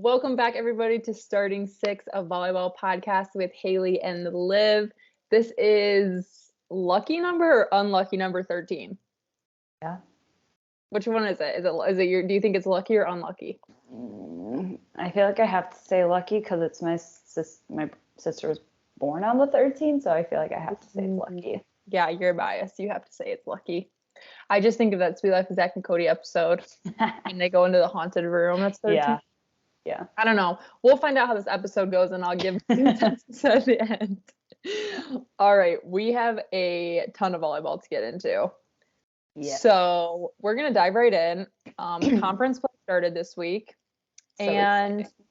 Welcome back, everybody, to Starting Six, a volleyball podcast with Haley and Liv. This is lucky number or unlucky number 13? Yeah. Which one is it? Is it your? Do you think it's lucky or unlucky? I feel like I have to say lucky because it's my sister was born on the 13th, so I feel like I have to say it's lucky. Yeah, you're biased. You have to say it's lucky. I just think of that Sweet Life of Zach and Cody episode when they go into the haunted room. That's 13. Yeah. I don't know. We'll find out how this episode goes, and I'll give consensus at the end. All right, we have a ton of volleyball to get into. Yeah. So we're gonna dive right in. Conference play started this week, and exciting.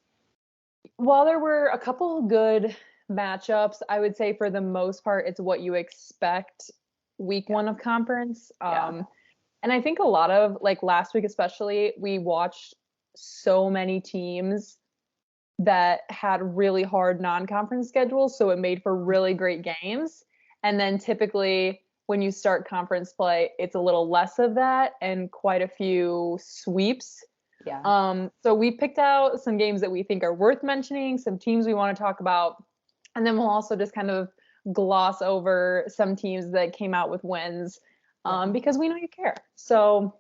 While there were a couple good matchups, I would say for the most part, it's what you expect week one of conference. And I think a lot of, like last week especially, we watched so many teams that had really hard non-conference schedules, so it made for really great games. And then typically when you start conference play, it's a little less of that and quite a few sweeps. Yeah. So we picked out some games that we think are worth mentioning, some teams we want to talk about, and then we'll also just kind of gloss over some teams that came out with wins, because we know you care. So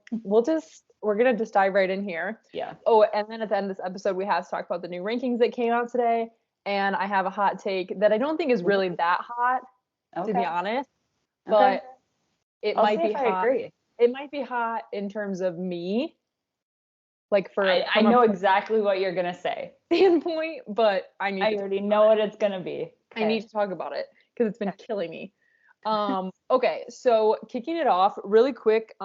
we're going to just dive right in here. Yeah. Oh, and then at the end of this episode, we have to talk about the new rankings that came out today. And I have a hot take that I don't think is really that hot, to be honest. But it might be hot. I agree. It might be hot in terms of me. Like I know exactly what you're going to say. Standpoint, but I already know what it's going to be. Okay. I need to talk about it because it's been killing me. Okay, so kicking it off really quick,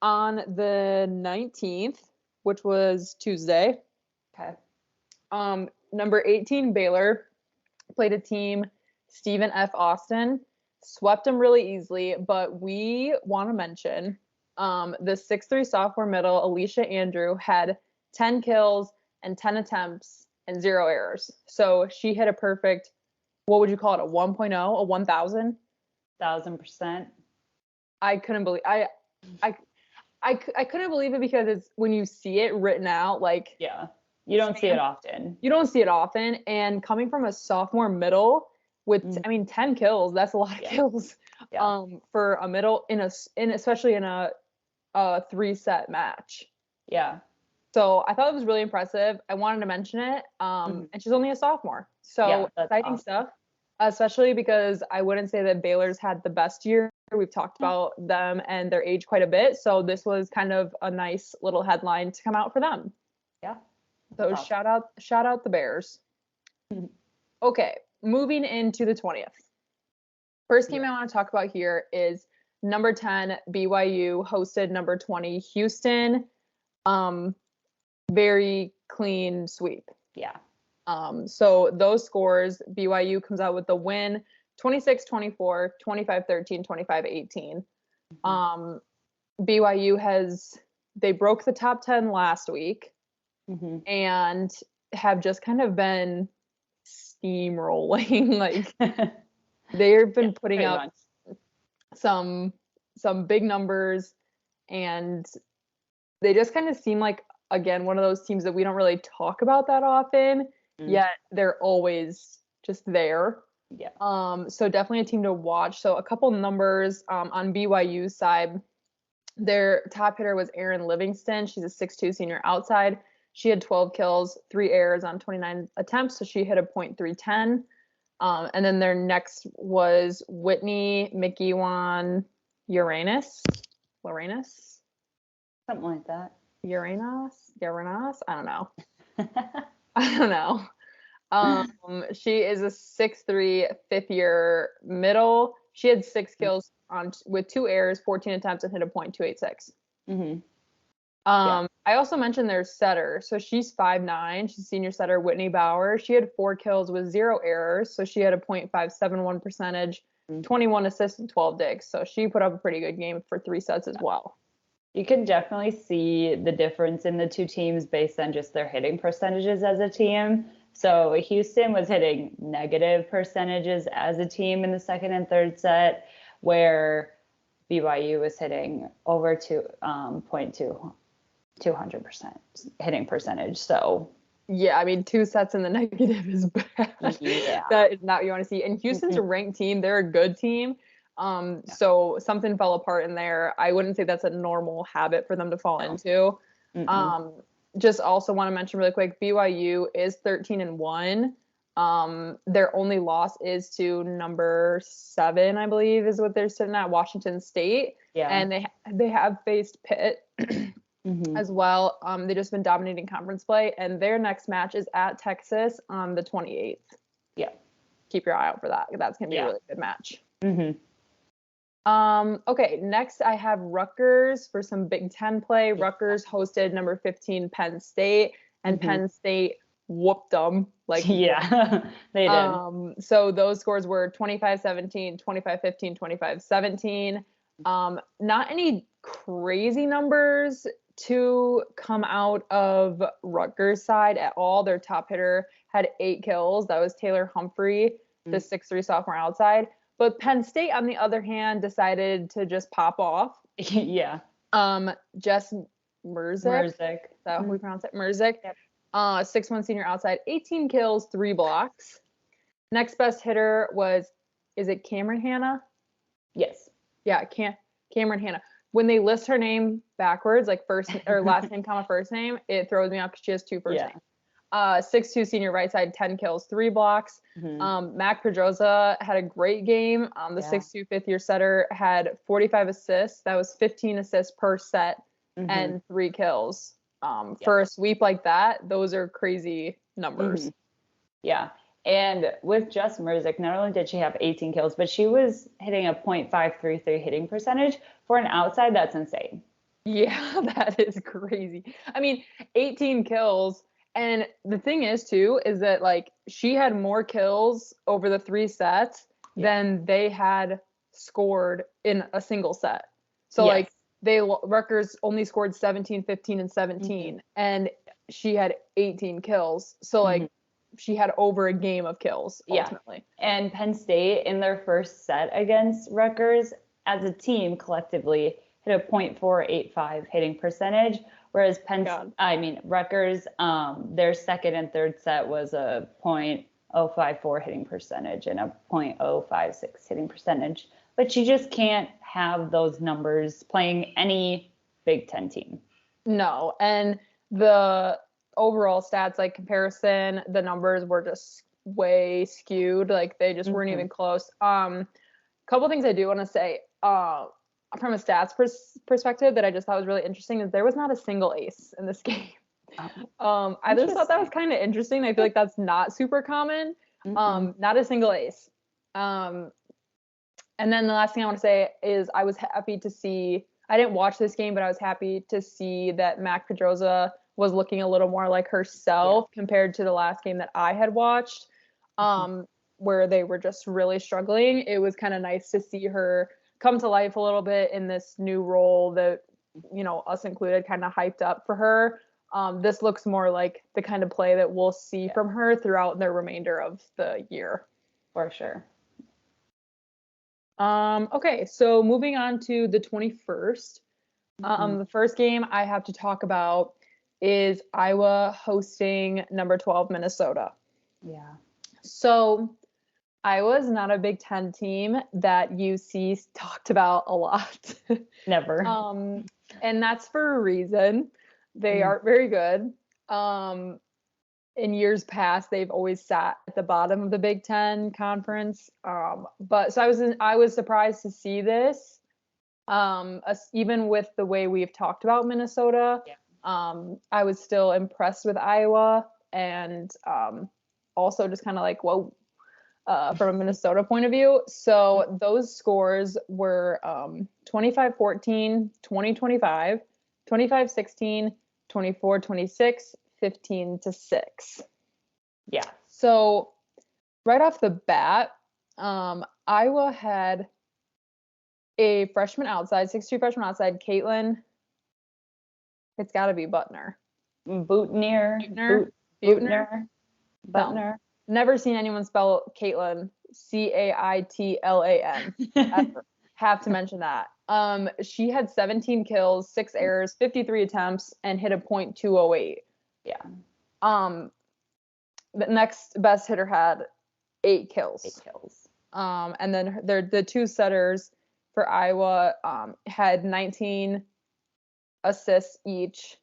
on the 19th, which was Tuesday. Okay. Number 18 Baylor played a team, Stephen F. Austin, swept them really easily, but we want to mention the 6'3" sophomore middle, Alicia Andrew, had 10 kills and 10 attempts and 0 errors. So she hit a perfect, what would you call it, a 1.0, a 1,000? 1,000%. I couldn't believe I couldn't believe it because it's when you see it written out, like, you don't see it often. You don't see it often. And coming from a sophomore middle with, 10 kills, that's a lot of kills, for a middle especially in a 3-set match. Yeah. So I thought it was really impressive. I wanted to mention it. And she's only a sophomore. So exciting stuff, especially because I wouldn't say that Baylor's had the best year. We've talked about them and their age quite a bit. So this was kind of a nice little headline to come out for them. Yeah. So shout out the Bears. Okay, moving into the 20th. First game I want to talk about here is number 10 BYU hosted number 20 Houston. Very clean sweep. Yeah. So those scores, BYU comes out with the win, 26-24, 25-13, 25-18. BYU they broke the top 10 last week, and have just kind of been steamrolling. Like they've been putting up some big numbers, and they just kind of seem like, again, one of those teams that we don't really talk about that often, yet they're always just there. Yeah. So definitely a team to watch. So a couple numbers on BYU's side. Their top hitter was Erin Livingston. She's a 6'2" senior outside. She had 12 kills, 3 errors on 29 attempts, so she hit a .310. And then their next was Whitney McEwan Uranus. Something like that. Uranus? I don't know. I don't know. She is a 6'3", fifth-year middle. She had 6 kills with 2 errors, 14 attempts, and hit a .286. I also mentioned their setter. So she's 5'9". She's senior setter Whitney Bauer. She had 4 kills with 0 errors. So she had a .571 percentage, 21 assists, and 12 digs. So she put up a pretty good game for 3 sets as well. You can definitely see the difference in the two teams based on just their hitting percentages as a team. So Houston was hitting negative percentages as a team in the second and third set, where BYU was hitting over 200% hitting percentage. So Yeah, I mean, 2 sets in the negative is bad. Yeah. That is not what you want to see. And Houston's a ranked team. They're a good team. So something fell apart in there. I wouldn't say that's a normal habit for them to fall into. Just also want to mention really quick, BYU is 13-1. Their only loss is to number 7, I believe, is what they're sitting at, Washington State. Yeah. And they have faced Pitt as well. They've just been dominating conference play, and their next match is at Texas on the 28th. Yeah. Keep your eye out for that. That's going to be a really good match. Mm-hmm. Okay, next I have Rutgers for some Big Ten play. Rutgers hosted number 15 Penn State, and Penn State whooped them. Yeah, they did. So those scores were 25-17, 25-15, 25-17. Not any crazy numbers to come out of Rutgers' side at all. Their top hitter had 8 kills. That was Taylor Humphrey, the 6'3" sophomore outside. But Penn State, on the other hand, decided to just pop off. Yeah. Jess Merzik. Is that how we pronounce it? Merzik. Yep. 6'1" senior outside, 18 kills, 3 blocks. Next best hitter is it Cameron Hanna? Yes. Yeah, Cameron Hanna. When they list her name backwards, like first or last name, first name, it throws me off because she has 2 first names. 6'2" senior right side, 10 kills, 3 blocks. Mac Pedroza had a great game. The 6'2" fifth-year setter had 45 assists. That was 15 assists per set and 3 kills. For a sweep like that, those are crazy numbers. Yeah. And with Jess Merzik, not only did she have 18 kills, but she was hitting a .533 hitting percentage. For an outside, that's insane. Yeah, that is crazy. I mean, 18 kills. And the thing is, too, is that, like, she had more kills over the 3 sets than they had scored in a single set. So, like, Rutgers only scored 17, 15, and 17. And she had 18 kills. So, like, she had over a game of kills, ultimately. Yeah. And Penn State, in their first set against Rutgers, as a team, collectively, hit a .485 hitting percentage. Whereas Rutgers, their second and third set was a .054 hitting percentage and a .056 hitting percentage. But you just can't have those numbers playing any Big Ten team. No, and the overall stats, like comparison, the numbers were just way skewed. Like they just weren't even close. Couple things I do want to say. From a stats perspective that I just thought was really interesting is there was not a single ace in this game. I just thought that was kind of interesting. I feel like that's not super common. Not a single ace. And then the last thing I want to say is I was happy to see, I didn't watch this game, but I was happy to see that Mac Pedroza was looking a little more like herself compared to the last game that I had watched, where they were just really struggling. It was kind of nice to see her come to life a little bit in this new role that, you know, us included, kind of hyped up for her. This looks more like the kind of play that we'll see from her throughout the remainder of the year. For sure. Okay, so moving on to the 21st. The first game I have to talk about is Iowa hosting number 12 Minnesota. Yeah. So Iowa's not a Big Ten team that UC talked about a lot. Never. And that's for a reason. They aren't very good. In years past, they've always sat at the bottom of the Big Ten conference. But so I was surprised to see this. Even with the way we've talked about Minnesota, I was still impressed with Iowa, and also just kind of like, whoa, from a Minnesota point of view. So those scores were 25-14, 20-25, 25-16, 24-26, 15-6. Yeah. So right off the bat, Iowa had a freshman outside, 6'2" freshman outside, Caitlin. It's got to be Butner. Butner. Never seen anyone spell Caitlin Caitlan. Ever. Have to mention that. She had 17 kills, 6 errors, 53 attempts, and hit a .208. Yeah. the next best hitter had 8 kills. 8 kills. And then the 2 setters for Iowa had 19 assists each.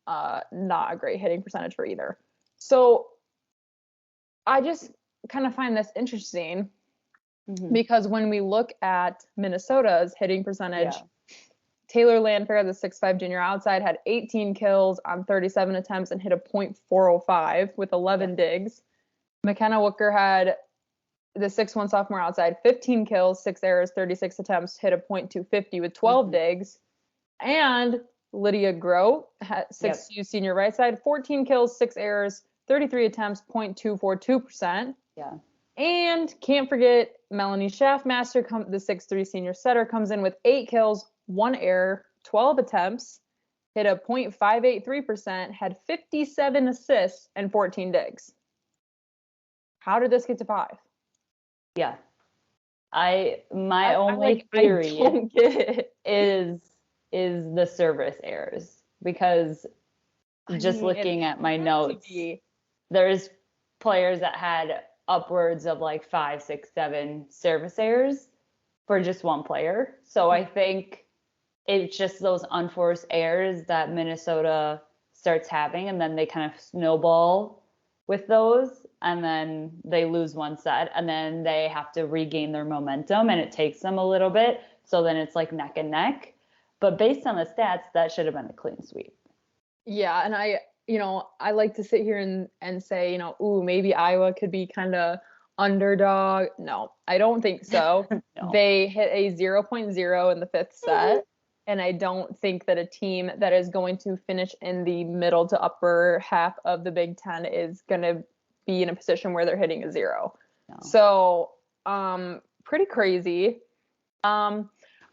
Not a great hitting percentage for either. So I just kind of find this interesting because when we look at Minnesota's hitting percentage, Taylor Landfair, the 6'5" junior outside, had 18 kills on 37 attempts and hit a .405 with 11 digs. McKenna Wooker had the 6'1" sophomore outside, 15 kills, 6 errors, 36 attempts, hit a .250 with 12 digs. And Lydia Groh, 6'2" senior right side, 14 kills, 6 errors, 33 attempts, .242%. Yeah. And can't forget Melanie Schaffmaster, the 6'3" senior setter, comes in with 8 kills, 1 error, 12 attempts, hit a .583%, had 57 assists, and 14 digs. How did this get to 5? Yeah. My only theory I don't get it. is the service errors, because looking at my notes, there's players that had upwards of like 5, 6, 7 service errors for just one player. So I think it's just those unforced errors that Minnesota starts having, and then they kind of snowball with those, and then they lose one set, and then they have to regain their momentum, and it takes them a little bit. So then it's like neck and neck. But based on the stats, that should have been a clean sweep. Yeah, and I like to sit here and say, ooh, maybe Iowa could be kind of underdog. No, I don't think so. No. They hit a 0.0 in the 5th set. And I don't think that a team that is going to finish in the middle to upper half of the Big Ten is going to be in a position where they're hitting a 0. No. So, pretty crazy. I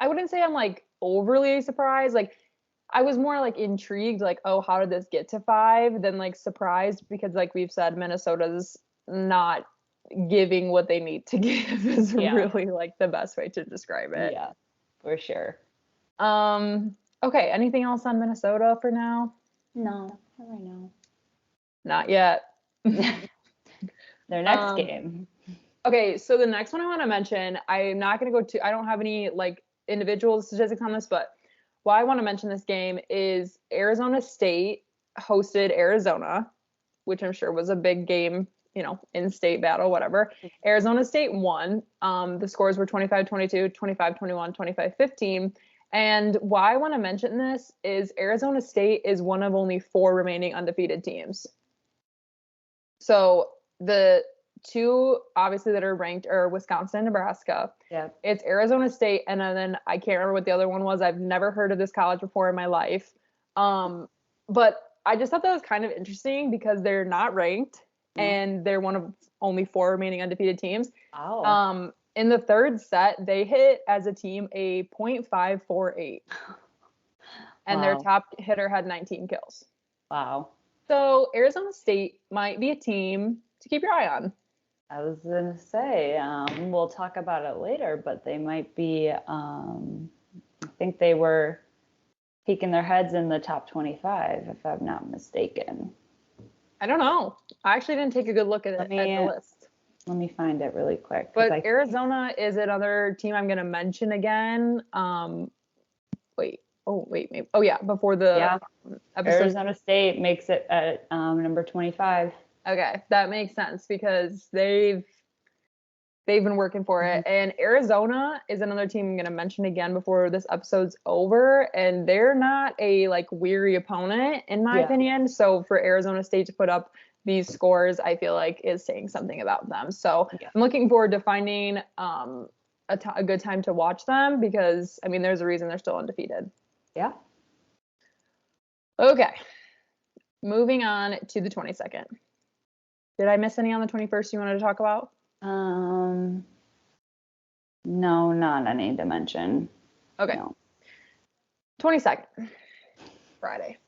wouldn't say I'm like overly surprised. Like, I was more like intrigued, like, oh, how did this get to 5, than like surprised, because like we've said, Minnesota's not giving what they need to give is really like the best way to describe it. Yeah, for sure. Okay, anything else on Minnesota for now? No, not right now. Not yet. Their next game. Okay, so the next one I want to mention, I'm not going to go to, I don't have any like individual statistics on this, but why I want to mention this game is Arizona State hosted Arizona, which I'm sure was a big game, in-state battle, whatever. Arizona State won. The scores were 25-22, 25-21, 25-15. And why I want to mention this is Arizona State is one of only 4 remaining undefeated teams. So the 2 obviously that are ranked are Wisconsin and Nebraska. Yeah. It's Arizona State, and then I can't remember what the other one was. I've never heard of this college before in my life. But I just thought that was kind of interesting because they're not ranked and they're one of only 4 remaining undefeated teams. Oh. In the 3rd set, they hit as a team a .548. And their top hitter had 19 kills. Wow. So Arizona State might be a team to keep your eye on. I was going to say, we'll talk about it later, but they might be, I think they were peeking their heads in the top 25, if I'm not mistaken. I don't know. I actually didn't take a good look at the list. Let me find it really quick. But Arizona is another team I'm going to mention again. Maybe. Oh, yeah, before the episode. Arizona State makes it at number 25. Okay, that makes sense because they've been working for it. And Arizona is another team I'm going to mention again before this episode's over. And they're not a like weary opponent, in my opinion. So for Arizona State to put up these scores, I feel like is saying something about them. So I'm looking forward to finding a good time to watch them because, I mean, there's a reason they're still undefeated. Yeah. Okay. Moving on to the 22nd. Did I miss any on the 21st you wanted to talk about? No, not any to mention. Okay. No. 22nd. Friday.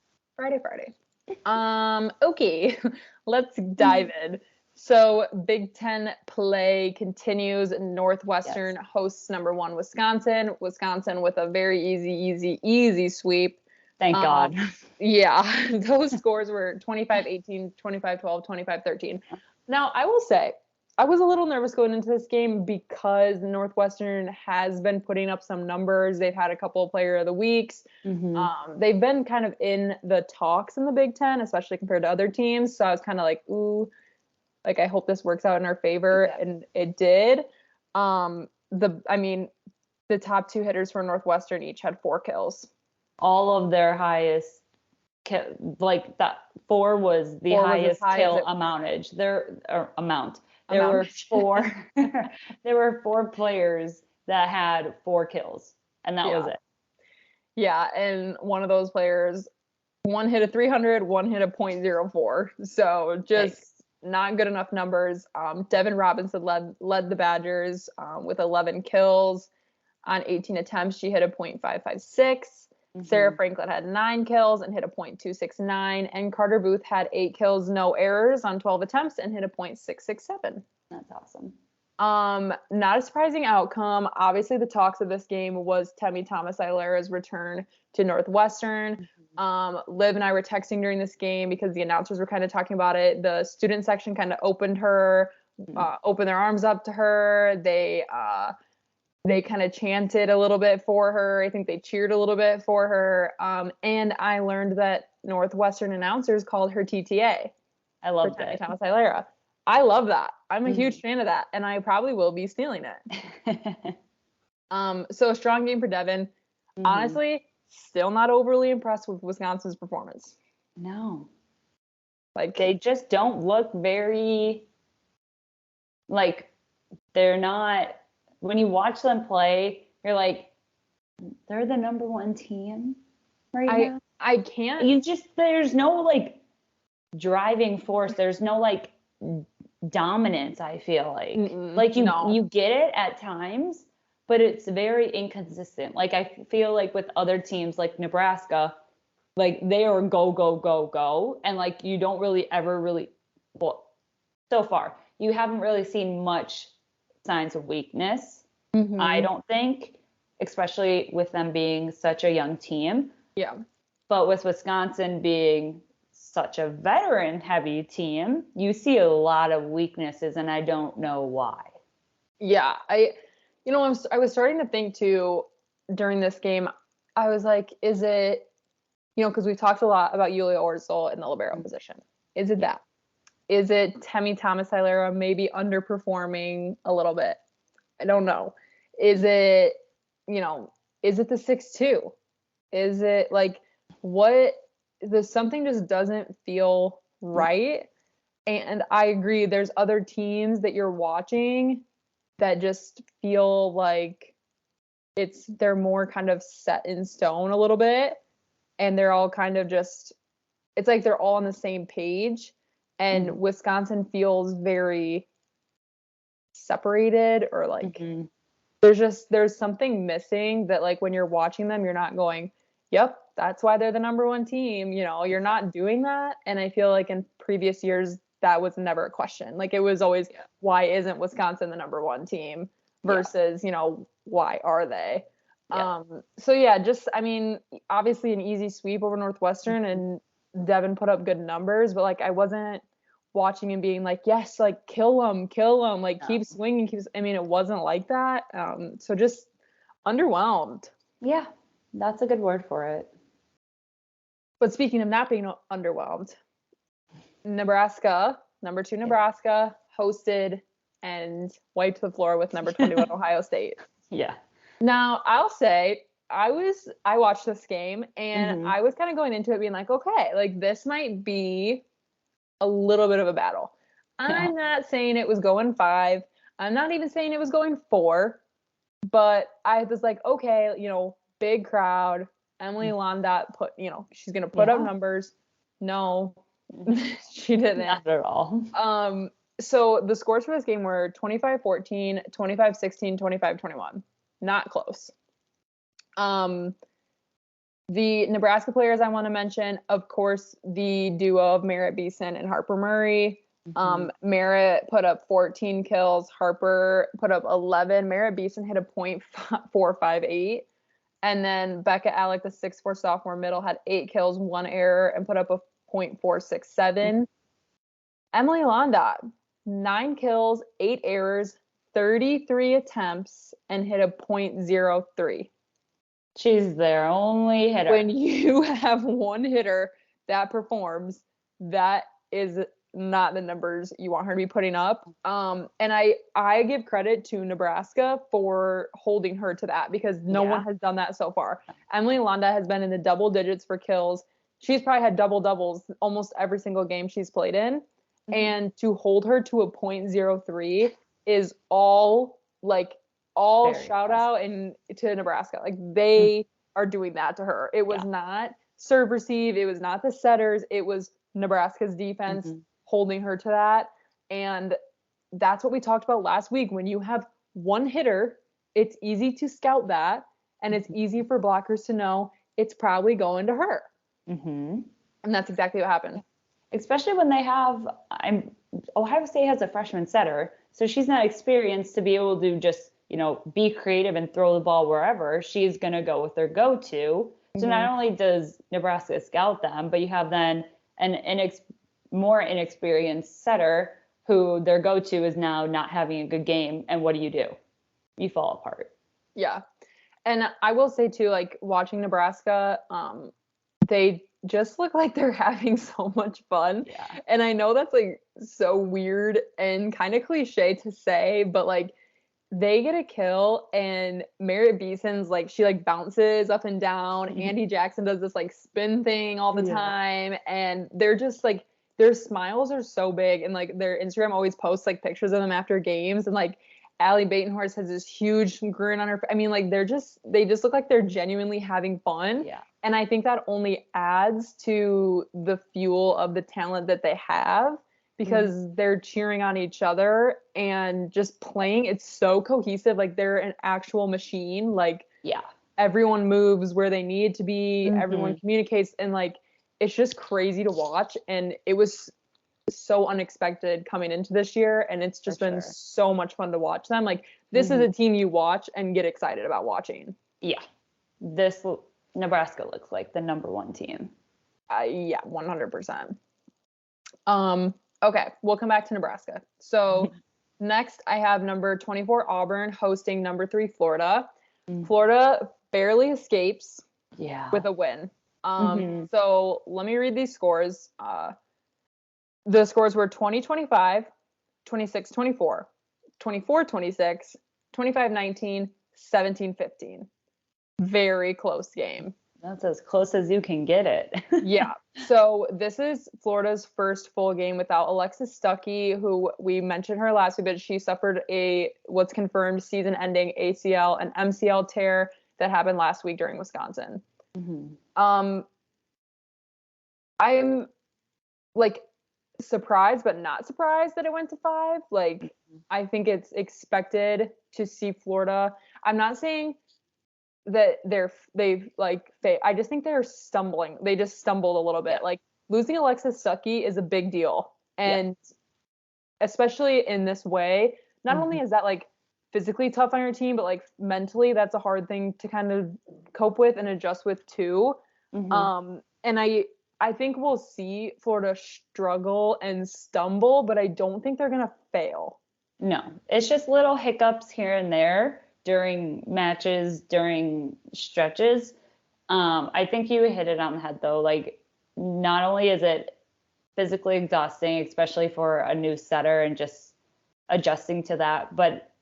Okay. Let's dive in. So Big Ten play continues. Northwestern hosts number 1 Wisconsin. Wisconsin with a very easy sweep. Thank God. Yeah, those scores were 25-18, 25-12, 25-13. Now, I will say, I was a little nervous going into this game because Northwestern has been putting up some numbers. They've had a couple of player of the weeks. They've been kind of in the talks in the Big Ten, especially compared to other teams. So I was kind of like, ooh, like I hope this works out in our favor. Yeah. And it did. The top two hitters for Northwestern each had 4 kills. All of their highest like that 4 was the highest kill amountage. There were 4 there were 4 players that had 4 kills, and that was it. Yeah, and one of those players, one hit a 300, one hit a .04. So just not good enough numbers. Devin Robinson led the Badgers with 11 kills on 18 attempts. She hit a .556. Sarah Franklin had 9 kills and hit a .269, and Carter Booth had 8 kills, no errors on 12 attempts and hit a .667. That's awesome. Not a surprising outcome. Obviously, the talks of this game was Temi Thomas-Ilera's return to Northwestern. Liv and I were texting during this game because the announcers were kind of talking about it. The student section kind of opened their arms up to her. They kind of chanted a little bit for her. I think they cheered a little bit for her. And I learned that Northwestern announcers called her TTA. I love that. Thomas-Ilera. I love that. I'm a huge fan of that, and I probably will be stealing it. So a strong game for Devin. Honestly, still not overly impressed with Wisconsin's performance. No. Like, they just don't look very, like, they're not, when you watch them play, you're like, they're the number 1 team right now. I can't. There's no, like, driving force. There's no, like, dominance, I feel like. Like, you get it at times, but it's very inconsistent. Like, I feel like with other teams like Nebraska, like, they are go, go, go, go. And, like, you don't really so far, you haven't really seen much signs of weakness, I don't think, especially with them being such a young team. Yeah. But with Wisconsin being such a veteran-heavy team, you see a lot of weaknesses, and I don't know why. Yeah, I was starting to think too during this game. I was like, is it, because we've talked a lot about Yulia Orzel in the libero position. Is it that? Is it Temi Thomas-Ilera maybe underperforming a little bit? I don't know. Is it, is it the 6'2"? Is it like something just doesn't feel right? And I agree, there's other teams that you're watching that just feel like they're more kind of set in stone a little bit, and they're all kind of just, it's like they're all on the same page, and Wisconsin feels very separated, or like there's something missing that, like, when you're watching them, you're not going, yep, that's why they're the number 1 team. You're not doing that. And I feel like in previous years, that was never a question. Like, it was always, why isn't Wisconsin the number 1 team versus, why are they? Yeah. Obviously an easy sweep over Northwestern, and Devin put up good numbers, but, like, I wasn't watching and being like, yes, like, kill them, like, keep swinging, it wasn't like that. So just underwhelmed. Yeah, that's a good word for it. But speaking of not being underwhelmed, Nebraska, number 2 Nebraska, hosted and wiped the floor with number 21 Ohio State. Yeah. Now, I'll say, I watched this game, and I was kind of going into it being like, okay, like, this might be a little bit of a battle. I'm not saying it was going 5. I'm not even saying it was going 4. But I was like, okay, big crowd. Emily Londat she's going to put up numbers. No, she didn't. Not at all. So the scores for this game were 25-14, 25-16, 25-21. Not close. The Nebraska players I want to mention, of course, the duo of Merritt Beeson and Harper Murray. Merritt put up 14 kills. Harper put up 11. Merritt Beeson hit a .458. And then Becca Alec, the 6'4" sophomore middle, had 8 kills, 1 error, and put up a .467. Emily Londa, 9 kills, 8 errors, 33 attempts, and hit a .03. She's their only hitter. When you have one hitter that performs, that is not the numbers you want her to be putting up. And I give credit to Nebraska for holding her to that, because no one has done that so far. Emily Londa has been in the double digits for kills. She's probably had double doubles almost every single game she's played in. Mm-hmm. And to hold her to a .03 is all very shout out and to Nebraska. Like, they are doing that to her. It was not serve receive. It was not the setters. It was Nebraska's defense holding her to that. And that's what we talked about last week. When you have one hitter, it's easy to scout that, and it's easy for blockers to know it's probably going to her. Mm-hmm. And that's exactly what happened. Especially when they have, Ohio State has a freshman setter, so she's not experienced to be able to just, be creative and throw the ball wherever. She's going to go with their go-to. So not only does Nebraska scout them, but you have then an more inexperienced setter who their go-to is now not having a good game. And what do? You fall apart. Yeah. And I will say too, watching Nebraska, they just look like they're having so much fun. Yeah. And I know that's so weird and kind of cliche to say, but they get a kill and Merritt Beeson's she bounces up and down. Mm-hmm. Andy Jackson does this spin thing all the time. And they're just their smiles are so big, and their Instagram always posts pictures of them after games, and Allie Batenhorst has this huge grin on her. I mean, they just look like they're genuinely having fun. Yeah. And I think that only adds to the fuel of the talent that they have, because they're cheering on each other and just playing. It's so cohesive. They're an actual machine. Everyone moves where they need to be. Mm-hmm. Everyone communicates, and it's just crazy to watch. And it was so unexpected coming into this year, and it's just been so much fun to watch them. This is a team you watch and get excited about watching. Yeah. This Nebraska looks like the number one team. Yeah, 100%. Okay, we'll come back to Nebraska. So next I have number 24 Auburn hosting number 3 Florida. Florida barely escapes with a win. So let me read these scores. The scores were 20-25, 26-24, 24-26, 25-19, 17-15. Very close game. That's as close as you can get it. Yeah. So this is Florida's first full game without Alexis Stuckey, who we mentioned her last week, but she suffered what's confirmed season-ending ACL and MCL tear that happened last week during Wisconsin. Mm-hmm. I'm surprised, but not surprised that it went to 5. I think it's expected to see Florida. I'm not saying that I just think they're stumbling. They just stumbled a little bit. Losing Alexis Stuckey is a big deal. And especially in this way, not only is that physically tough on your team, but mentally that's a hard thing to kind of cope with and adjust with too. Mm-hmm. And I think we'll see Florida struggle and stumble, but I don't think they're going to fail. No, it's just little hiccups here and there during matches, during stretches. I think you hit it on the head though. Not only is it physically exhausting, especially for a new setter and just adjusting to that, but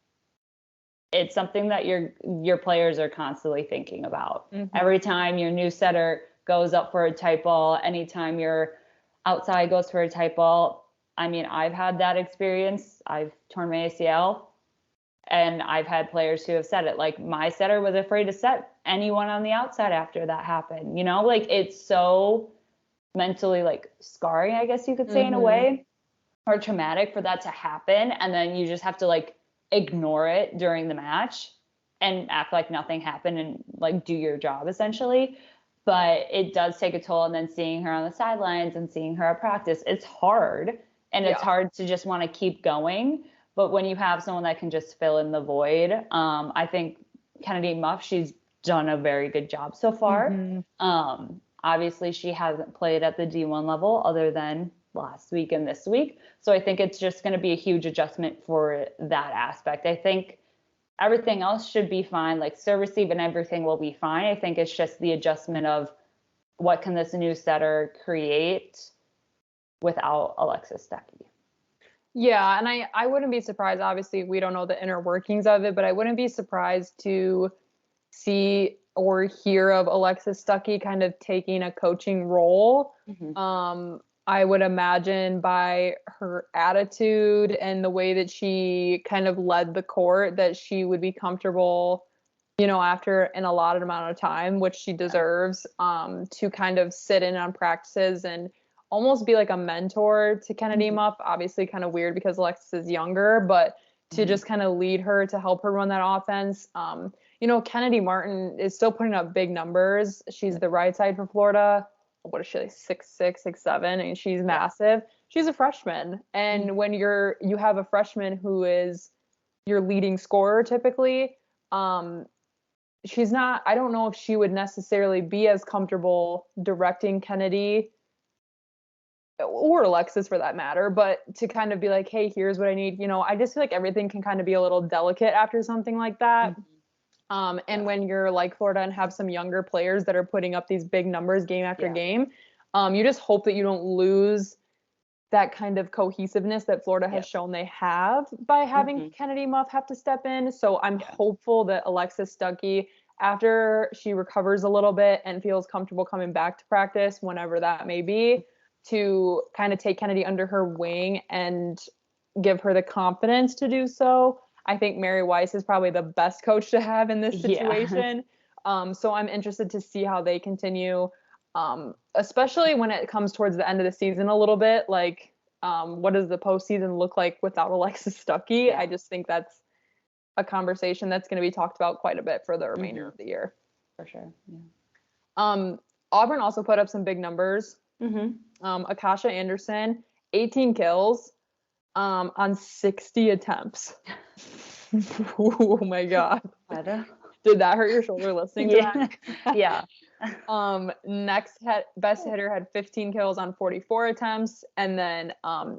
it's something that your players are constantly thinking about. Mm-hmm. Every time your new setter goes up for a tight ball, anytime your outside goes for a tight ball. I mean, I've had that experience. I've torn my ACL. And I've had players who have said it, my setter was afraid to set anyone on the outside after that happened. It's so mentally scarring, I guess you could say, in a way, or traumatic for that to happen. And then you just have to ignore it during the match and act like nothing happened and do your job essentially. But it does take a toll. And then seeing her on the sidelines and seeing her at practice, it's hard. And it's hard to just want to keep going. But when you have someone that can just fill in the void, I think Kennedy Muff, she's done a very good job so far. Mm-hmm. Obviously, she hasn't played at the D1 level other than last week and this week. So I think it's just going to be a huge adjustment for that aspect. I think everything else should be fine. Like serve, receive, and everything will be fine. I think it's just the adjustment of what can this new setter create without Alexis Stuckey. Yeah, and I wouldn't be surprised. Obviously, we don't know the inner workings of it, but I wouldn't be surprised to see or hear of Alexis Stuckey kind of taking a coaching role. Mm-hmm. I would imagine by her attitude and the way that she kind of led the court that she would be comfortable, after an allotted amount of time, which she deserves, to kind of sit in on practices and almost be like a mentor to Kennedy Muff. Obviously kind of weird because Alexis is younger, but to just kind of lead her, to help her run that offense. Kennedy Martin is still putting up big numbers. She's the right side for Florida. What is she, like 6'6", 6'7"? I mean, she's massive. She's a freshman. And when you have a freshman who is your leading scorer typically, she's not, I don't know if she would necessarily be as comfortable directing Kennedy or Alexis for that matter, but to kind of be like, hey, here's what I need. I just feel like everything can kind of be a little delicate after something like that. And when you're like Florida and have some younger players that are putting up these big numbers game after game, you just hope that you don't lose that kind of cohesiveness that Florida has shown they have by having Kennedy Muff have to step in. So I'm hopeful that Alexis Stuckey, after she recovers a little bit and feels comfortable coming back to practice, whenever that may be, to kind of take Kennedy under her wing and give her the confidence to do so. I think Mary Weiss is probably the best coach to have in this situation. So I'm interested to see how they continue, especially when it comes towards the end of the season a little bit. Like, what does the postseason look like without Alexis Stuckey? I just think that's a conversation that's going to be talked about quite a bit for the remainder of the year. For sure. Auburn also put up some big numbers. Akasha Anderson, 18 kills on 60 attempts. Oh my God. Did that hurt your shoulder listening to that? Next best hitter had 15 kills on 44 attempts. And then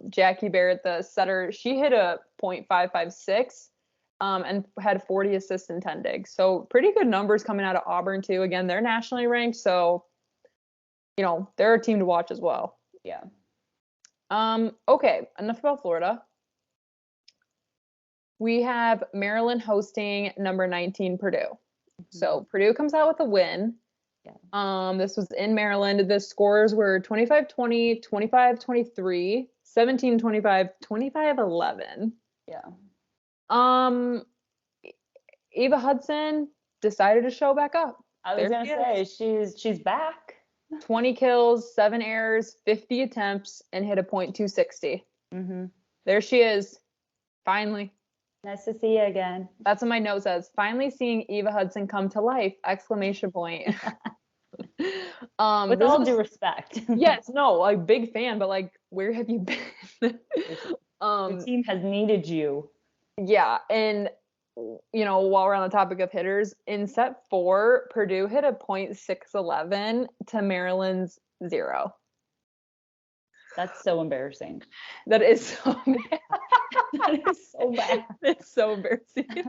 Jackie Barrett, the setter, she hit a .556 and had 40 assists and 10 digs. So pretty good numbers coming out of Auburn too. Again, they're nationally ranked, so they're a team to watch as well. Okay, enough about Florida. We have Maryland hosting number 19 Purdue. So Purdue comes out with a win. This was in Maryland. The scores were 25-20, 25-23, 17-25, 25-11. Eva Hudson decided to show back up. I was going to say, she's back. 20 kills, 7 errors, 50 attempts, and hit a .260. There she is. Finally. Nice to see you again. That's what my note says. Finally seeing Eva Hudson come to life! Exclamation point. With all due respect. Yes, no, like big fan, but like, where have you been? The team has needed you. Yeah, and while we're on the topic of hitters, in set 4, Purdue hit a .611 to Maryland's 0. That's so embarrassing. That is so bad. That is so bad. It's so embarrassing.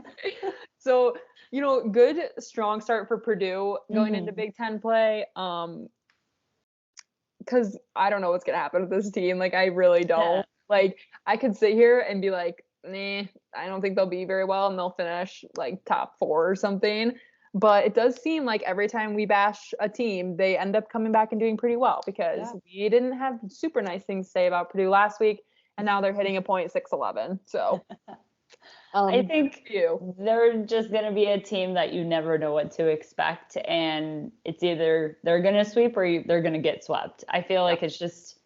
So, good, strong start for Purdue going into Big Ten play. Because I don't know what's going to happen with this team. Like, I really don't. Like, I could sit here and be like, nah, I don't think they'll be very well and they'll finish like top 4 or something. But it does seem like every time we bash a team, they end up coming back and doing pretty well because we didn't have super nice things to say about Purdue last week, and now they're hitting a .611. So I think they're just going to be a team that you never know what to expect, and it's either they're going to sweep or they're going to get swept. I feel like it's just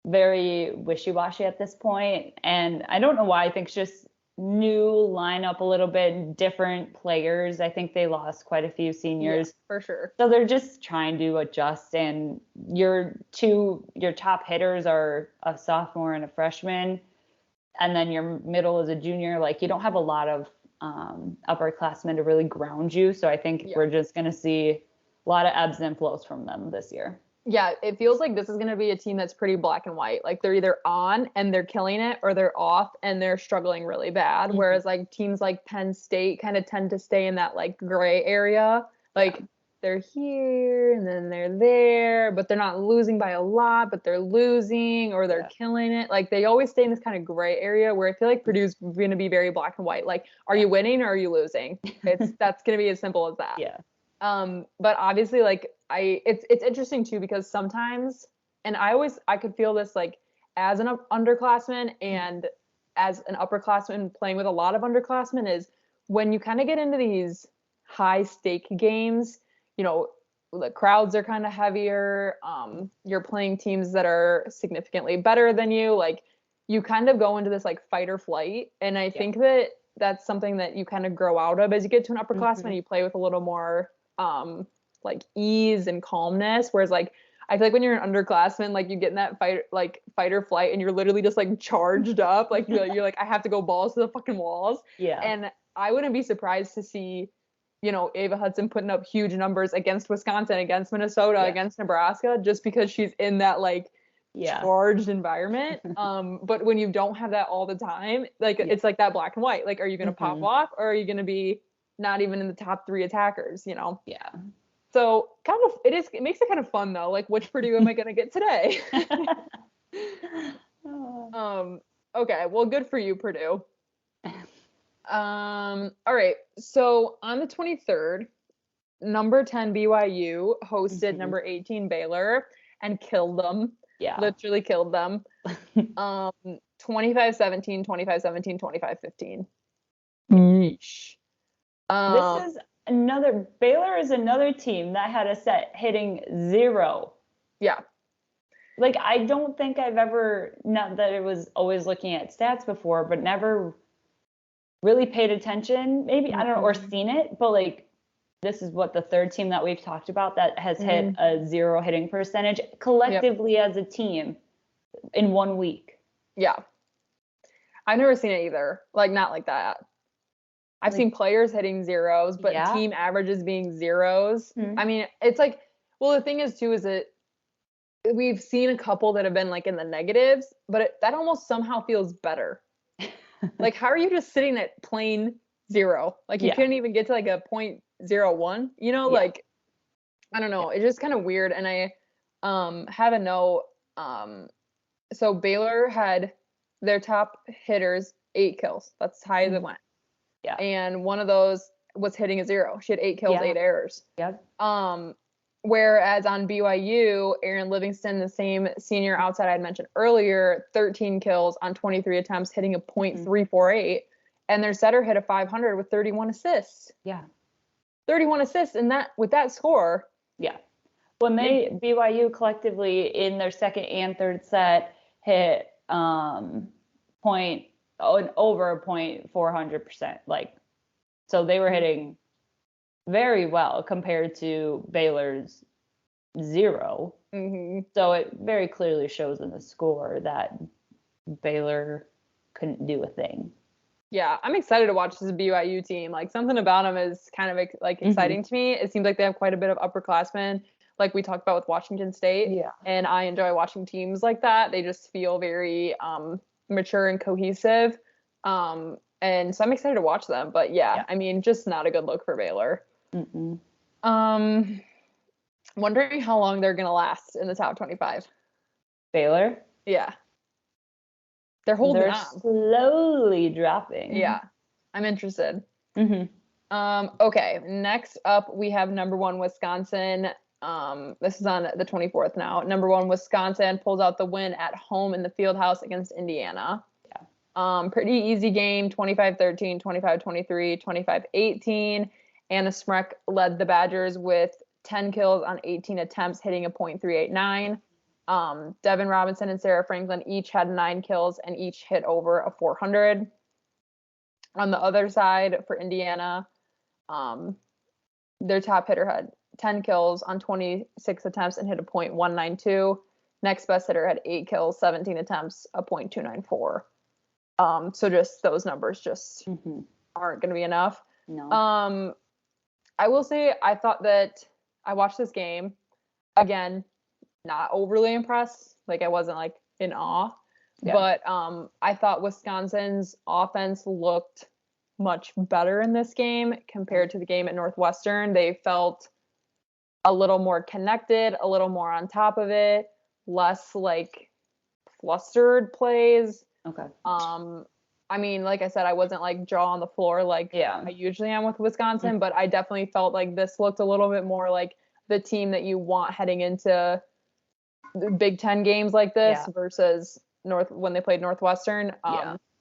very wishy-washy at this point, and I don't know why. I think it's just new lineup a little bit, different players. I think they lost quite a few seniors. For sure. So they're just trying to adjust, and your top hitters are a sophomore and a freshman, and then your middle is a junior. Like, you don't have a lot of upperclassmen to really ground you. So I think we're just going to see a lot of ebbs and flows from them this year. Yeah, it feels like this is going to be a team that's pretty black and white. Like they're either on and they're killing it, or they're off and they're struggling really bad. Mm-hmm. Whereas like teams like Penn State kind of tend to stay in that like gray area. Like they're here and then they're there, but they're not losing by a lot, but they're losing or they're killing it. Like they always stay in this kind of gray area where I feel like Purdue's going to be very black and white. Like, are you winning or are you losing? That's going to be as simple as that. Yeah. But obviously like it's interesting too, because sometimes, and I could feel this like as an underclassman and as an upperclassman playing with a lot of underclassmen, is when you kind of get into these high stake games, you know, the crowds are kind of heavier. You're playing teams that are significantly better than you. Like you kind of go into this like fight or flight. And I think that that's something that you kind of grow out of as you get to an upperclassman. You play with a little more like ease and calmness. Whereas like I feel like when you're an underclassman, like you get in that fight or flight, and you're literally just like charged up. Like you're like, I have to go balls to the fucking walls. Yeah. And I wouldn't be surprised to see, you know, Ava Hudson putting up huge numbers against Wisconsin, against Minnesota, against Nebraska, just because she's in that like charged environment. But when you don't have that all the time, like it's like that black and white. Like, are you gonna pop off, or are you gonna be not even in the top 3 attackers, you know? Yeah. So kind of it makes it kind of fun though. Like, which Purdue am I gonna get today? Okay, well, good for you, Purdue. All right. So on the 23rd, number 10 BYU hosted number 18 Baylor and killed them. Yeah. Literally killed them. 25-17, 25-17, 25-15. Yeesh. Baylor is another team that had a set hitting 0. Yeah. Like, I don't think I've ever, not that it was always looking at stats before, but never really paid attention, maybe, I don't know, or seen it, but like, this is what the third team that we've talked about that has hit a 0 hitting percentage collectively as a team in 1 week. Yeah. I've never seen it either. Like, not like that. I've seen players hitting 0s, but team averages being 0s. I mean, it's like, well, the thing is too, is that we've seen a couple that have been like in the negatives, but that almost somehow feels better. Like, how are you just sitting at plain 0? Like, you couldn't even get to like a 0.01, you know? Like, I don't know. It's just kind of weird. And I have a note. So Baylor had their top hitters 8 kills. That's as high as it went. Yeah. And one of those was hitting a 0. She had 8 kills, 8 errors. Yep. Whereas on BYU, Aaron Livingston, the same senior outside I had mentioned earlier, 13 kills on 23 attempts, hitting a .348. And their setter hit a 500 with 31 assists. Yeah. 31 assists, and that with that score. Yeah. When BYU collectively in their second and third set hit over 400%. Like, so they were hitting very well compared to Baylor's 0. So it very clearly shows in the score that Baylor couldn't do a thing. Yeah, I'm excited to watch this BYU team. Like, something about them is kind of like exciting to me. It seems like they have quite a bit of upperclassmen, like we talked about with Washington State. Yeah. And I enjoy watching teams like that. They just feel very mature and cohesive. And so I'm excited to watch them. But yeah, I mean, just not a good look for Baylor. Wondering how long they're gonna last in the top 25. Baylor? Yeah. They're holding on. Slowly dropping. Yeah. I'm interested. Okay. Next up, we have number 1 Wisconsin. This is on the 24th now. Number 1 Wisconsin pulls out the win at home in the Fieldhouse against Indiana. Yeah. Pretty easy game. 25-13, 25-23, 25-18. Anna Smrek led the Badgers with 10 kills on 18 attempts, hitting a .389. Devin Robinson and Sarah Franklin each had 9 kills and each hit over a 400. On the other side for Indiana, their top hitter had 10 kills on 26 attempts and hit a .192. Next best hitter had 8 kills, 17 attempts, a .294. So just those numbers just aren't going to be enough. No. I will say I thought that I watched this game again, not overly impressed. Like I wasn't like in awe, but I thought Wisconsin's offense looked much better in this game compared to the game at Northwestern. They felt a little more connected, a little more on top of it, less like flustered plays. Okay. I mean, like I said, I wasn't like jaw on the floor like I usually am with Wisconsin, but I definitely felt like this looked a little bit more like the team that you want heading into the Big Ten games like this versus when they played Northwestern.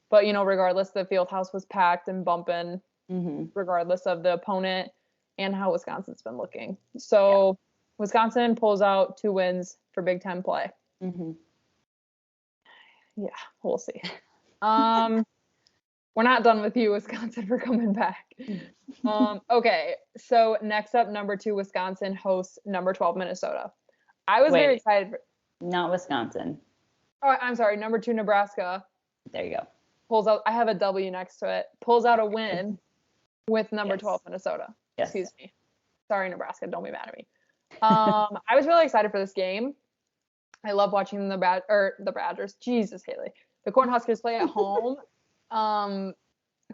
But you know, regardless, the field house was packed and bumping, regardless of the opponent and how Wisconsin's been looking. So Wisconsin pulls out 2 wins for Big Ten play. Yeah, we'll see. We're not done with you, Wisconsin, for coming back. Okay, so next up, number 2, Wisconsin hosts number 12, Minnesota. I was very excited. Not Wisconsin. Oh, I'm sorry, number 2, Nebraska. There you go. Pulls out, I have a W next to it. Pulls out a win with number 12, Minnesota. Excuse me. Sorry, Nebraska, don't be mad at me. I was really excited for this game. I love watching the Badgers. Jesus, Haley. The Cornhuskers play at home.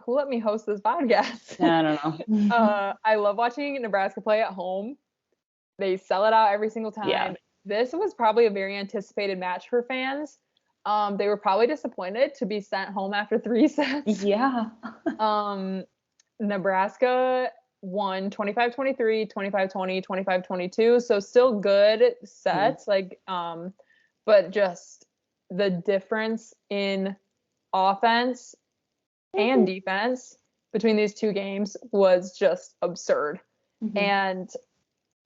Who let me host this podcast? I don't know. I love watching Nebraska play at home. They sell it out every single time. Yeah. This was probably a very anticipated match for fans. They were probably disappointed to be sent home after 3 sets. Yeah. Nebraska won 25-23, 25-20, 25-22. So still good sets, but just the difference in offense and defense between these 2 games was just absurd. And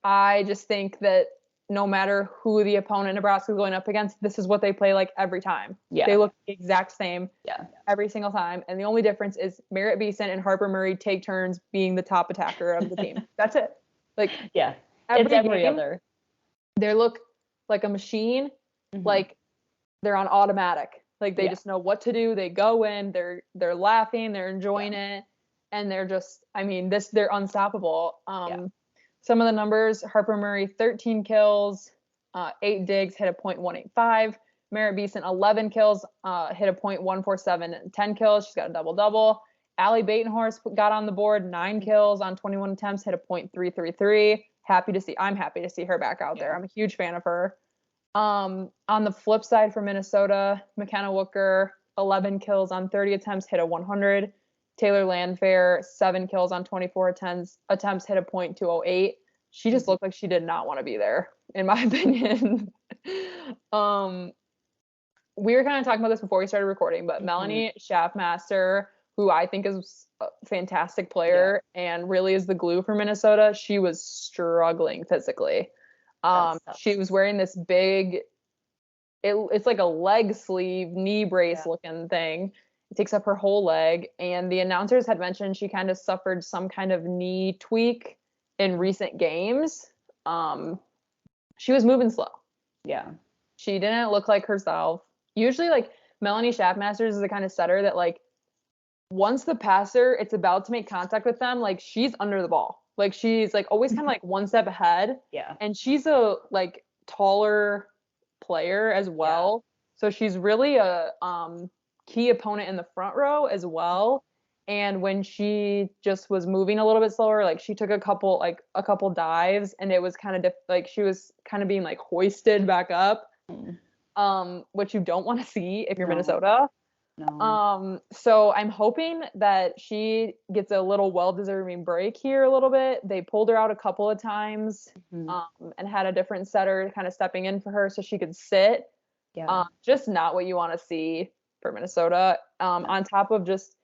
I just think that no matter who the opponent Nebraska is going up against, this is what they play like every time. Yeah. They look the exact same every single time. And the only difference is Merritt Beeson and Harper Murray take turns being the top attacker of the team. That's it. Like, it's every other. They look like a machine, like they're on automatic. Like they just know what to do. They go in, they're laughing, they're enjoying it. And they're just, I mean, they're unstoppable. Some of the numbers, Harper Murray, 13 kills, 8 digs, hit a .185. Merritt Beeson, 11 kills, hit a .147, 10 kills. She's got a double-double. Allie Batenhorst got on the board, 9 kills on 21 attempts, hit a .333. I'm happy to see her back out there. I'm a huge fan of her. On the flip side for Minnesota, McKenna Wooker, 11 kills on 30 attempts, hit a 100. Taylor Landfair, 7 kills on 24 attempts, hit a .208. She just looked like she did not want to be there, in my opinion. We were kind of talking about this before we started recording, but Melanie Schaffmaster, who I think is a fantastic player and really is the glue for Minnesota, she was struggling physically. She was wearing this big, it's like a leg sleeve, knee brace looking thing. It takes up her whole leg, and the announcers had mentioned she kind of suffered some kind of knee tweak in recent games. She was moving slow. Yeah. She didn't look like herself. Usually, like, Melanie Schaffmasters is the kind of setter that, like, once the passer, it's about to make contact with them, like, she's under the ball. Like, she's, like, always kind of, like, one step ahead. Yeah. And she's a, like, taller player as well. Yeah. So she's really a key opponent in the front row as well. And when she just was moving a little bit slower, like she took a couple dives, and it was kind of like she was kind of being like hoisted back up, which you don't want to see if you're Minnesota. No. So I'm hoping that she gets a little well-deserving break here a little bit. They pulled her out a couple of times, and had a different setter kind of stepping in for her so she could sit. Yeah. Just not what you want to see for Minnesota. On top of just,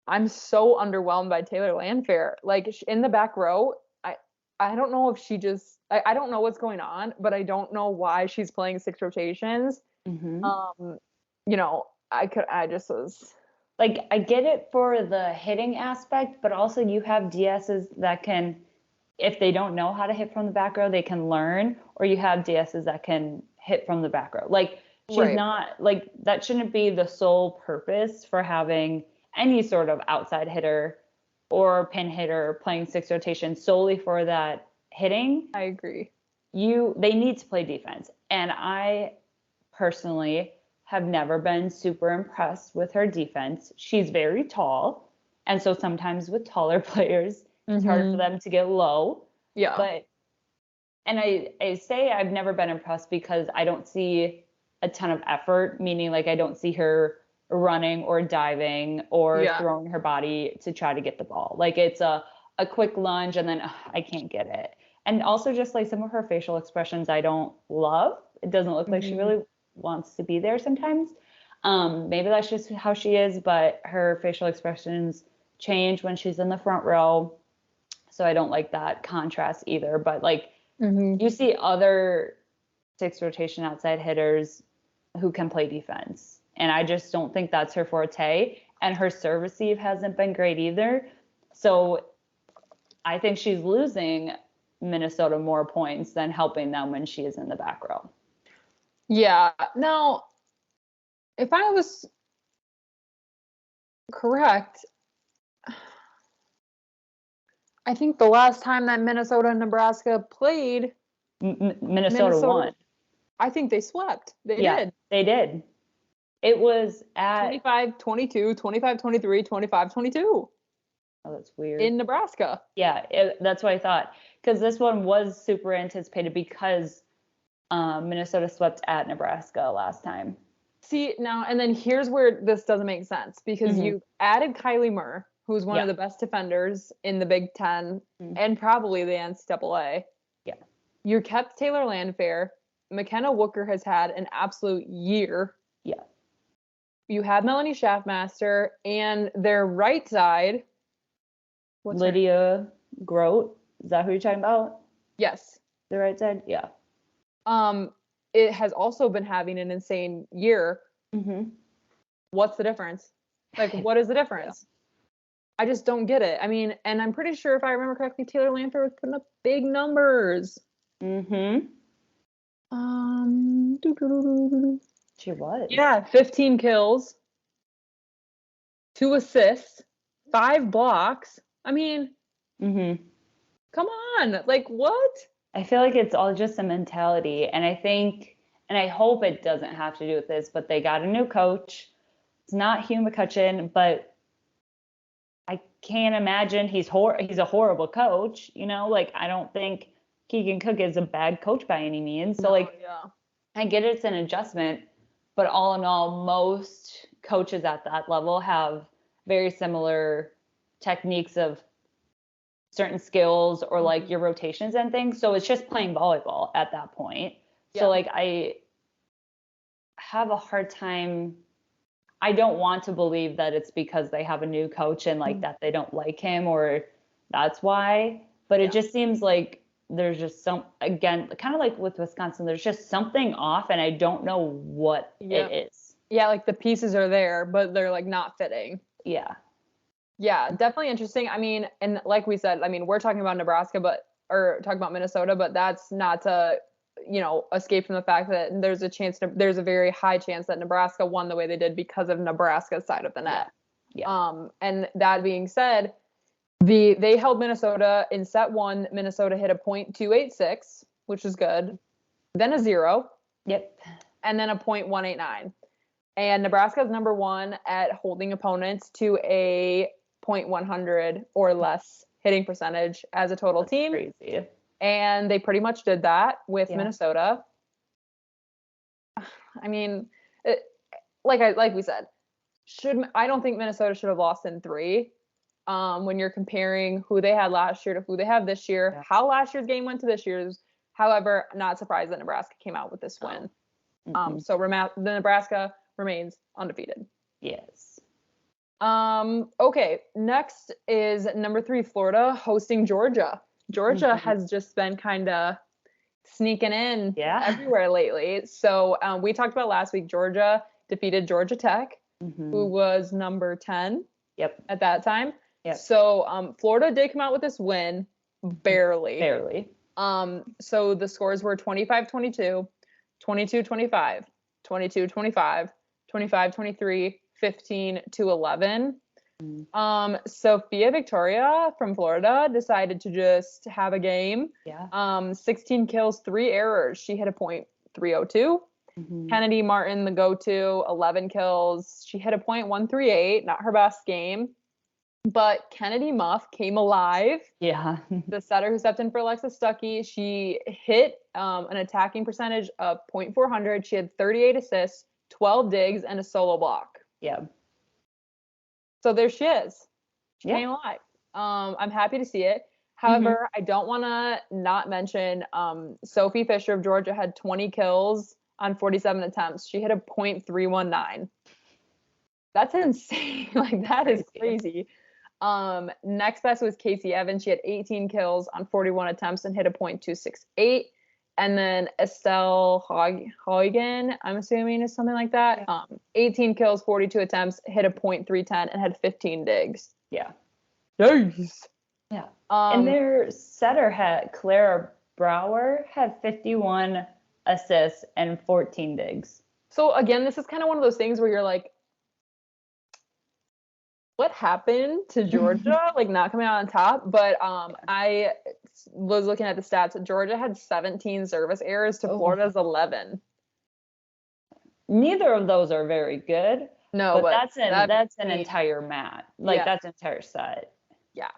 I'm so underwhelmed by Taylor Landfair. Like, in the back row, I don't know if she just, I don't know what's going on, but I don't know why she's playing 6 rotations. You know, I just was like, I get it for the hitting aspect, but also you have DSs that can, if they don't know how to hit from the back row, they can learn, or you have DSs that can hit from the back row. Like, she's not, like, that shouldn't be the sole purpose for having any sort of outside hitter or pin hitter playing 6 rotation solely for that hitting. I agree. They need to play defense. And I personally have never been super impressed with her defense. She's very tall. And so sometimes with taller players, it's hard for them to get low. Yeah. And I say I've never been impressed because I don't see a ton of effort, meaning like I don't see her running or diving or throwing her body to try to get the ball. Like it's a quick lunge and then I can't get it. And also just like some of her facial expressions I don't love. It doesn't look like she really wants to be there sometimes. Maybe that's just how she is, but her facial expressions change when she's in the front row. So I don't like that contrast either. But like you see other 6 rotation outside hitters who can play defense. And I just don't think that's her forte. And her serve receive hasn't been great either. So I think she's losing Minnesota more points than helping them when she is in the back row. Yeah. Now, if I was correct, I think the last time that Minnesota and Nebraska played, Minnesota won. I think they swept. They did. They did. It was at 25-22, 25-23, 25-22. Oh, that's weird. In Nebraska. Yeah, that's what I thought. Because this one was super anticipated because Minnesota swept at Nebraska last time. See, now, and then here's where this doesn't make sense. Because you added Kylie Murr, who's one of the best defenders in the Big Ten and probably the NCAA. Yeah. You kept Taylor Landfair. McKenna Wooker has had an absolute year. Yeah. You have Melanie Schaffmaster, and their right side. Lydia Grote. Is that who you're talking about? Yes. The right side? Yeah. It has also been having an insane year. What's the difference? Like, what is the difference? I just don't get it. I mean, and I'm pretty sure if I remember correctly, Taylor Landfair was putting up big numbers. She was. Yeah, 15 kills, 2 assists, 5 blocks. I mean, come on, like what? I feel like it's all just a mentality, and I think, and I hope it doesn't have to do with this, but they got a new coach. It's not Hugh McCutcheon, but I can't imagine he's a horrible coach. You know, like I don't think Keegan Cook is a bad coach by any means. So I get it's an adjustment, but all in all, most coaches at that level have very similar techniques of certain skills or like your rotations and things. So it's just playing volleyball at that point. Yeah. So like I have a hard time. I don't want to believe that it's because they have a new coach and like that they don't like him or that's why. But it just seems like there's just again, kind of like with Wisconsin, there's just something off and I don't know what it is. Yeah, like the pieces are there, but they're like not fitting. Yeah. Yeah, definitely interesting. I mean, and like we said, I mean, we're talking about Nebraska, or talking about Minnesota, but that's not to, escape from the fact that there's a very high chance that Nebraska won the way they did because of Nebraska's side of the net. Yeah. And that being said, they held Minnesota in set 1. Minnesota hit a .286, which is good. Then a 0. Yep. And then a .189. And Nebraska's number 1 at holding opponents to a .100 or less hitting percentage as a total team. Crazy. And they pretty much did that with Minnesota. I mean, like we said, I don't think Minnesota should have lost in 3. When you're comparing who they had last year to who they have this year, how last year's game went to this year's. However, not surprised that Nebraska came out with this win. So the Nebraska remains undefeated. Yes. Okay, next is number 3, Florida hosting Georgia. Georgia has just been kind of sneaking in everywhere lately. So we talked about last week, Georgia defeated Georgia Tech, who was number 10 at that time. Yep. So Florida did come out with this win, barely. So the scores were 25-22, 22-25, 22-25, 25-23, 15-11. Sophia Victoria from Florida decided to just have a game. Yeah. 16 kills, 3 errors. She hit a .302. Kennedy Martin, the go-to, 11 kills. She hit a .138, not her best game. But Kennedy Muff came alive. Yeah. The setter who stepped in for Alexis Stuckey. She hit an attacking percentage of .400. She had 38 assists, 12 digs, and a solo block. Yeah. So there she is. She came alive. I'm happy to see it. However, I don't want to not mention Sophie Fisher of Georgia had 20 kills on 47 attempts. She hit a .319. That's insane. Like, that is crazy. Next best was Casey Evans. She had 18 kills on 41 attempts and hit a .268. And then Estelle Huygen, I'm assuming is something like that. 18 kills, 42 attempts, hit a .310 and had 15 digs. Yeah. Nice. Yeah. And their setter Clara Brower had 51 assists and 14 digs. So again, this is kind of one of those things where you're like, what happened to Georgia? Like, not coming out on top. But I was looking at the stats. Georgia had 17 service errors to Florida's 11. Neither of those are very good. No, but that's an entire mat. Like, that's an entire set. Yeah.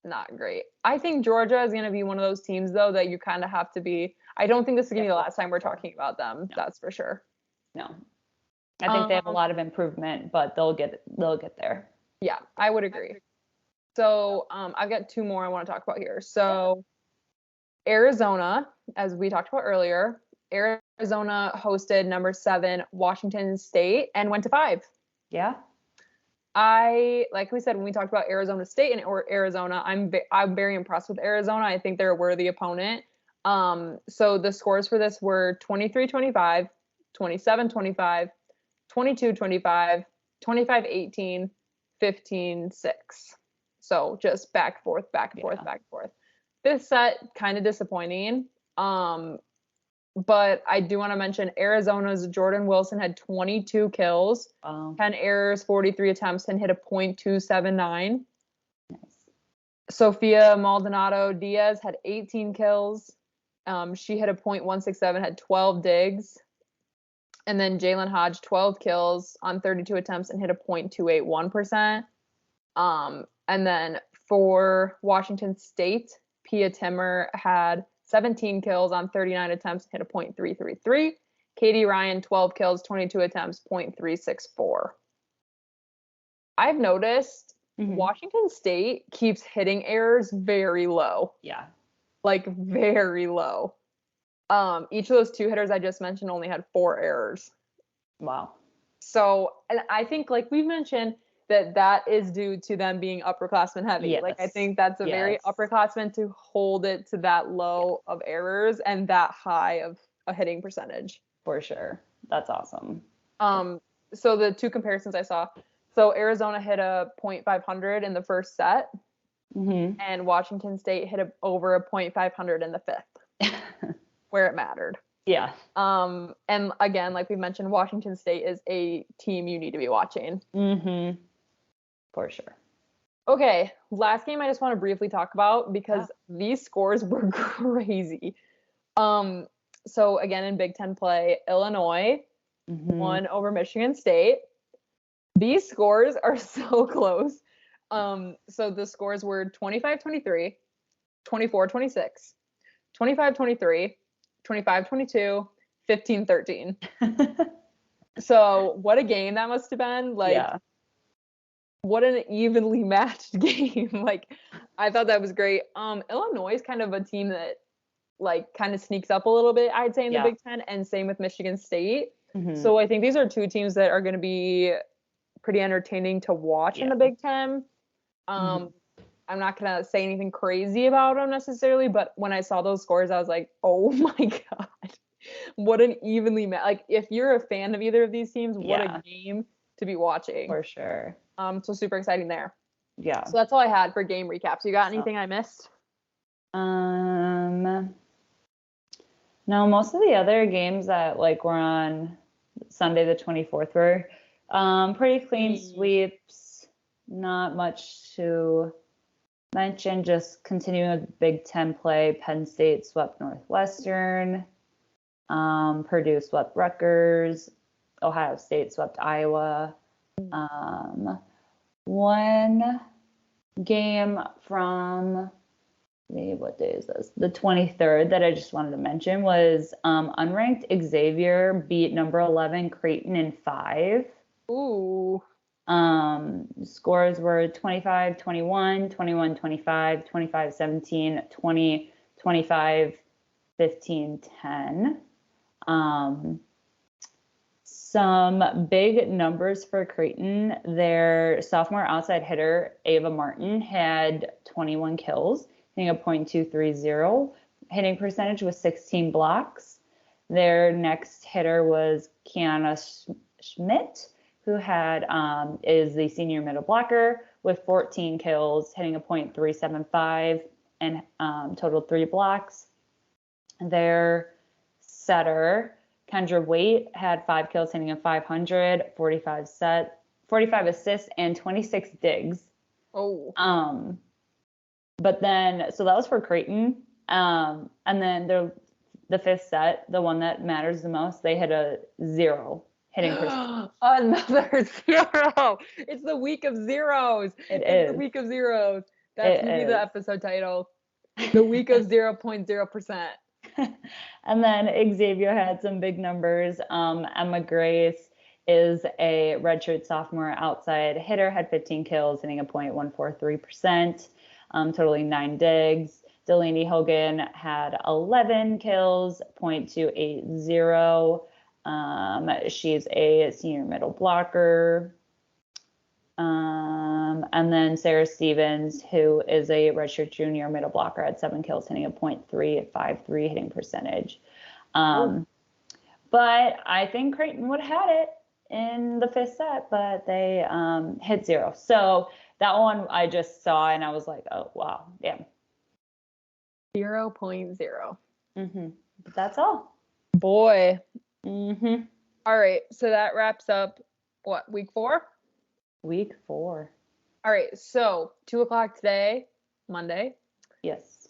Not great. I think Georgia is going to be one of those teams, though, that you kind of have to be. I don't think this is going to be the last time we're talking about them. No. That's for sure. No. I think they have a lot of improvement, but they'll get there. Yeah, I would agree. So I've got 2 more I want to talk about here. So Arizona, as we talked about earlier, Arizona hosted number 7 Washington State and went to 5. Yeah. Like we said, when we talked about Arizona State and Arizona, I'm very impressed with Arizona. I think they're a worthy opponent. So the scores for this were 23-25, 27-25, 22-25, 25-18, 15-6. So just back and forth, back and forth, back and forth. This set kind of disappointing. But I do want to mention Arizona's Jordan Wilson had 22 kills, 10 errors, 43 attempts, and hit a .279. Nice. Sophia Maldonado Diaz had 18 kills. She hit a .167, had 12 digs. And then Jalen Hodge, 12 kills on 32 attempts and hit a .281%. And then for Washington State, Pia Timmer had 17 kills on 39 attempts, hit a .333. Katie Ryan, 12 kills, 22 attempts, .364. I've noticed Washington State keeps hitting errors very low. Yeah. Like, very low. Each of those 2 hitters I just mentioned only had 4 errors. Wow. So, and I think, like we've mentioned, that is due to them being upperclassmen heavy. Yes. Like, I think that's a very upperclassmen to hold it to that low of errors and that high of a hitting percentage. For sure. That's awesome. So the 2 comparisons I saw. So Arizona hit a .500 in the first set, and Washington State hit over a .500 in the 5th, where it mattered. Yeah. And again, like we mentioned, Washington State is a team you need to be watching. For sure. Okay, last game I just want to briefly talk about because these scores were crazy. So again, in Big Ten play, Illinois won over Michigan State. These scores are so close. So the scores were 25-23, 24-26, 25-23, 25-22, 15-13. So what a game that must have been. Like, what an evenly matched game. Like, I thought that was great. Illinois is kind of a team that, like, kind of sneaks up a little bit, I'd say, in the Big Ten, and same with Michigan State. So I think these are 2 teams that are going to be pretty entertaining to watch in the Big Ten. I'm not going to say anything crazy about them necessarily, but when I saw those scores, I was like, oh my God, what an evenly like, if you're a fan of either of these teams, what a game to be watching. For sure. So super exciting there. Yeah. So that's all I had for game recaps. You got anything I missed? No, most of the other games that, like, were on Sunday the 24th were pretty clean sweeps. not much to mention. Just continuing with Big Ten play. Penn State swept Northwestern. Purdue swept Rutgers. Ohio State swept Iowa. One game from, what day is this? The 23rd that I just wanted to mention was unranked Xavier beat number 11 Creighton in 5. Ooh. Scores were 25-21, 21-25, 25-17, 20-25, 15-10. Some big numbers for Creighton. Their sophomore outside hitter, Ava Martin, had 21 kills, hitting a .230. Hitting percentage was 16 blocks. Their next hitter was Kiana Schmidt, who is the senior middle blocker with 14 kills, hitting a .375 and total 3 blocks. Their setter, Kendra Waite, had 5 kills, hitting a .500, 45 assists, and 26 digs. Oh. But then, so that was for Creighton. And then the fifth set, the one that matters the most, they hit a 0 hitting percentage. Another 0. It's the week of zeros. It's the week of zeros. That's going to be the episode title. The week of 0.0%. And then Xavier had some big numbers. Emma Grace is a redshirt sophomore outside hitter, had 15 kills, hitting a .143%, totaling 9 digs. Delaney Hogan had 11 kills, .280. She's a senior middle blocker. And then Sarah Stevens, who is a redshirt junior middle blocker, had 7 kills, hitting a .353 hitting percentage. But I think Creighton would have had it in the 5th set, but they hit 0. So that one I just saw and I was like, oh, wow, damn. 0.0. But that's all. Boy. All right, so that wraps up, what, week 4? Week 4. All right, so 2 o'clock today, Monday. Yes.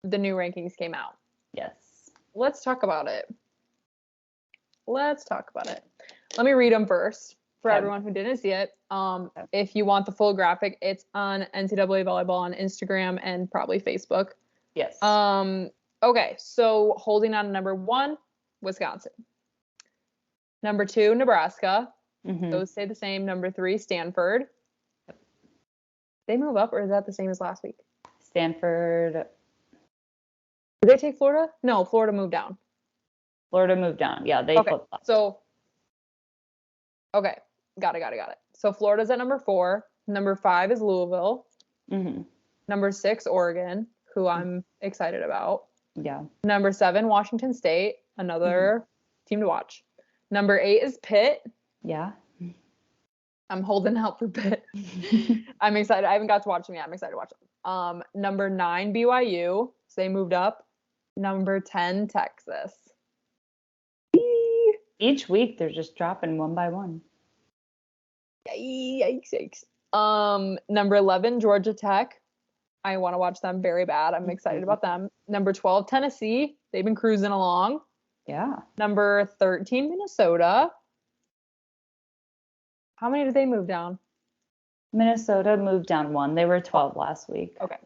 The new rankings came out. Yes. Let's talk about it. Let me read them first for everyone who didn't see it. If you want the full graphic, it's on NCAA Volleyball on Instagram and probably Facebook. Yes. Okay, so holding on to number 1, Wisconsin. Number 2, Nebraska. Those stay the same. Number 3, Stanford. They move up, or is that the same as last week? Stanford. Did they take Florida? No, Florida moved down. Yeah, they flipped up. So, okay, got it. So Florida's at number 4. Number 5 is Louisville. Number 6, Oregon, who I'm excited about. Yeah. Number 7, Washington State, another team to watch. Number 8 is Pitt. Yeah. I'm holding out for Pitt. I'm excited. I haven't got to watch them yet. I'm excited to watch them. Number 9, BYU. So they moved up. Number 10, Texas. Each week they're just dropping one by one. Yikes. Number 11, Georgia Tech. I want to watch them very bad. I'm excited about them. Number 12, Tennessee. They've been cruising along. Yeah. Number 13, Minnesota. How many did they move down? Minnesota moved down 1. They were 12 last week. Okay.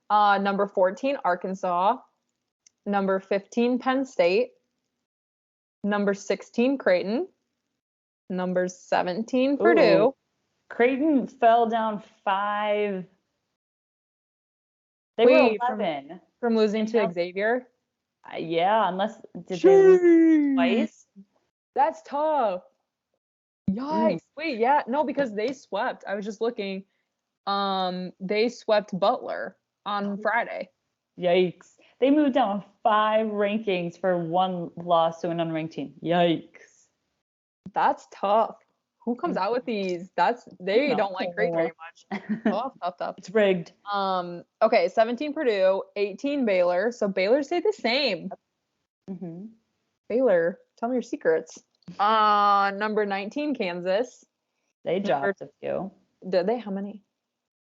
Number 14, Arkansas. Number 15, Penn State. Number 16, Creighton. Number 17, Purdue. Creighton fell down 5. They were 11. From losing to Xavier? Yeah, unless did they lose twice? That's tough. Yikes. Wait, yeah. No, because they swept. I was just looking. They swept Butler on Friday. Yikes. They moved down 5 rankings for 1 loss to an unranked team. Yikes. That's tough. Who comes out with these? They don't like Creighton very much. Tough. It's rigged. Okay, 17 Purdue, 18 Baylor. So Baylor stayed the same. Baylor, tell me your secrets. Number 19 Kansas. They dropped a few. Did they? How many?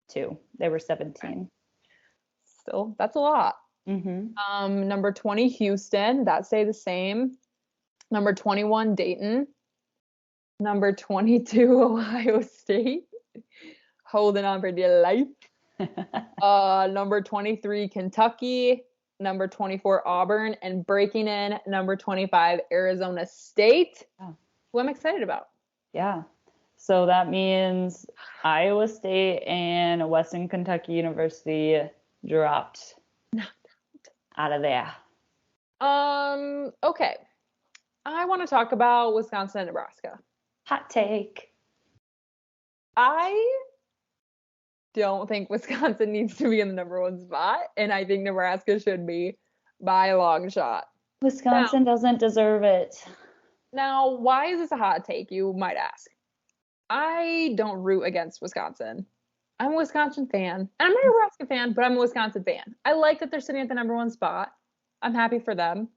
2. They were 17. Still, that's a lot. Number 20, Houston. That stayed the same. Number 21, Dayton. Number 22, Ohio State. Holding on for dear life. Number 23, Kentucky. Number 24, Auburn. And breaking in, number 25, Arizona State. Oh. Who I'm excited about. Yeah. So that means Iowa State and Western Kentucky University dropped out of there. Okay. I want to talk about Wisconsin and Nebraska. Hot take. I don't think Wisconsin needs to be in the number 1 spot, and I think Nebraska should be by a long shot. Wisconsin doesn't deserve it. Now, why is this a hot take, you might ask? I don't root against Wisconsin. I'm a Wisconsin fan. And I'm not a Nebraska fan, but I'm a Wisconsin fan. I like that they're sitting at the number 1 spot. I'm happy for them.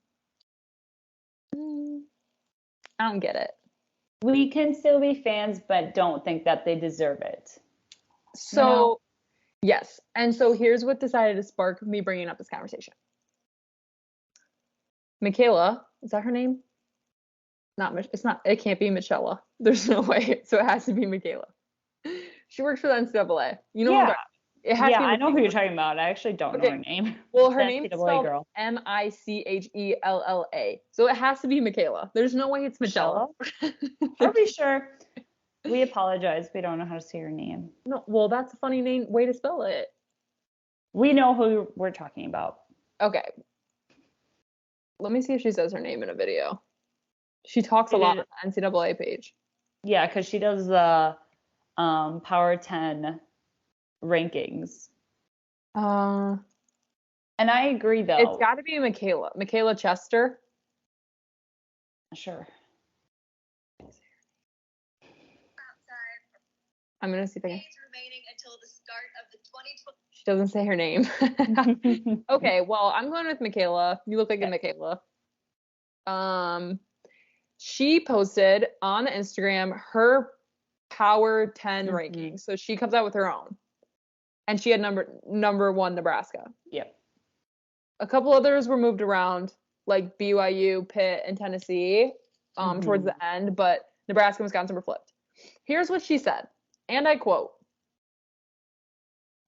I don't get it. We can still be fans, but don't think that they deserve it. So, yes. And so here's what decided to spark me bringing up this conversation. Michaela, is that her name? It can't be Michela. There's no way. So it has to be Michaela. She works for the NCAA. You know what? It has to be I know who you're talking about. I actually don't know her name. Well, her name is spelled Michella. So it has to be Michaela. There's no way it's Michela. Are we sure? We apologize. We don't know how to say her name. No, well, that's a funny way to spell it. We know who we're talking about. Okay. Let me see if she says her name in a video. She talks a lot on the NCAA page. Yeah, because she does the Power 10 rankings. And I agree, though. It's got to be Michaela. Michaela Chester. Sure. I'm going to see if I can. Remaining until the start of the 2020. She doesn't say her name. Okay, well, I'm going with Michaela. You look like a Michaela. She posted on Instagram her Power 10 rankings. So she comes out with her own. And she had number 1 Nebraska. Yep. A couple others were moved around, like BYU, Pitt, and Tennessee towards the end, but Nebraska and Wisconsin were flipped. Here's what she said, and I quote,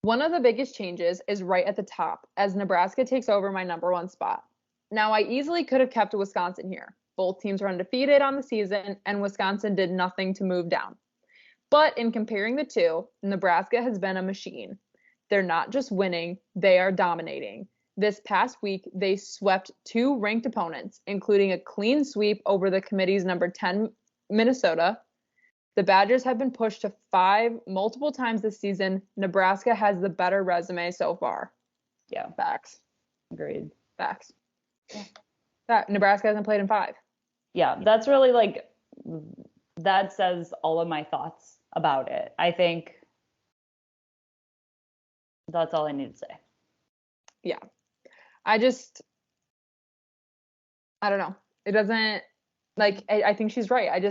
"One of the biggest changes is right at the top, as Nebraska takes over my number 1 spot. Now, I easily could have kept Wisconsin here. Both teams were undefeated on the season, and Wisconsin did nothing to move down. But in comparing the two, Nebraska has been a machine. They're not just winning, they are dominating. This past week, they swept 2 ranked opponents, including a clean sweep over the committee's number 10 Minnesota. The Badgers have been pushed to 5 multiple times this season. Nebraska has the better resume so far." Yeah. Facts. Agreed. Facts. Yeah. Nebraska hasn't played in 5. Yeah, that's really that says all of my thoughts about it. I think that's all I need to say. Yeah. I don't know. It doesn't, I think she's right.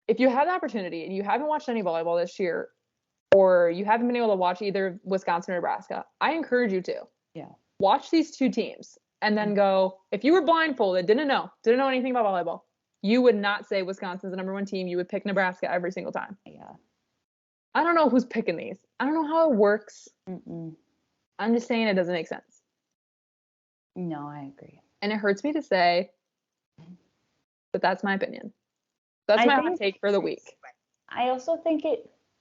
If you have the opportunity and you haven't watched any volleyball this year, or you haven't been able to watch either Wisconsin or Nebraska, I encourage you to. Yeah. Watch these 2 teams and then go, if you were blindfolded, didn't know anything about volleyball, you would not say Wisconsin's the number 1 team. You would pick Nebraska every single time. Yeah. I don't know who's picking these. I don't know how it works. Mm-mm. I'm just saying it doesn't make sense. No, I agree. And it hurts me to say, but that's my opinion. That's my hot take for the week. I also think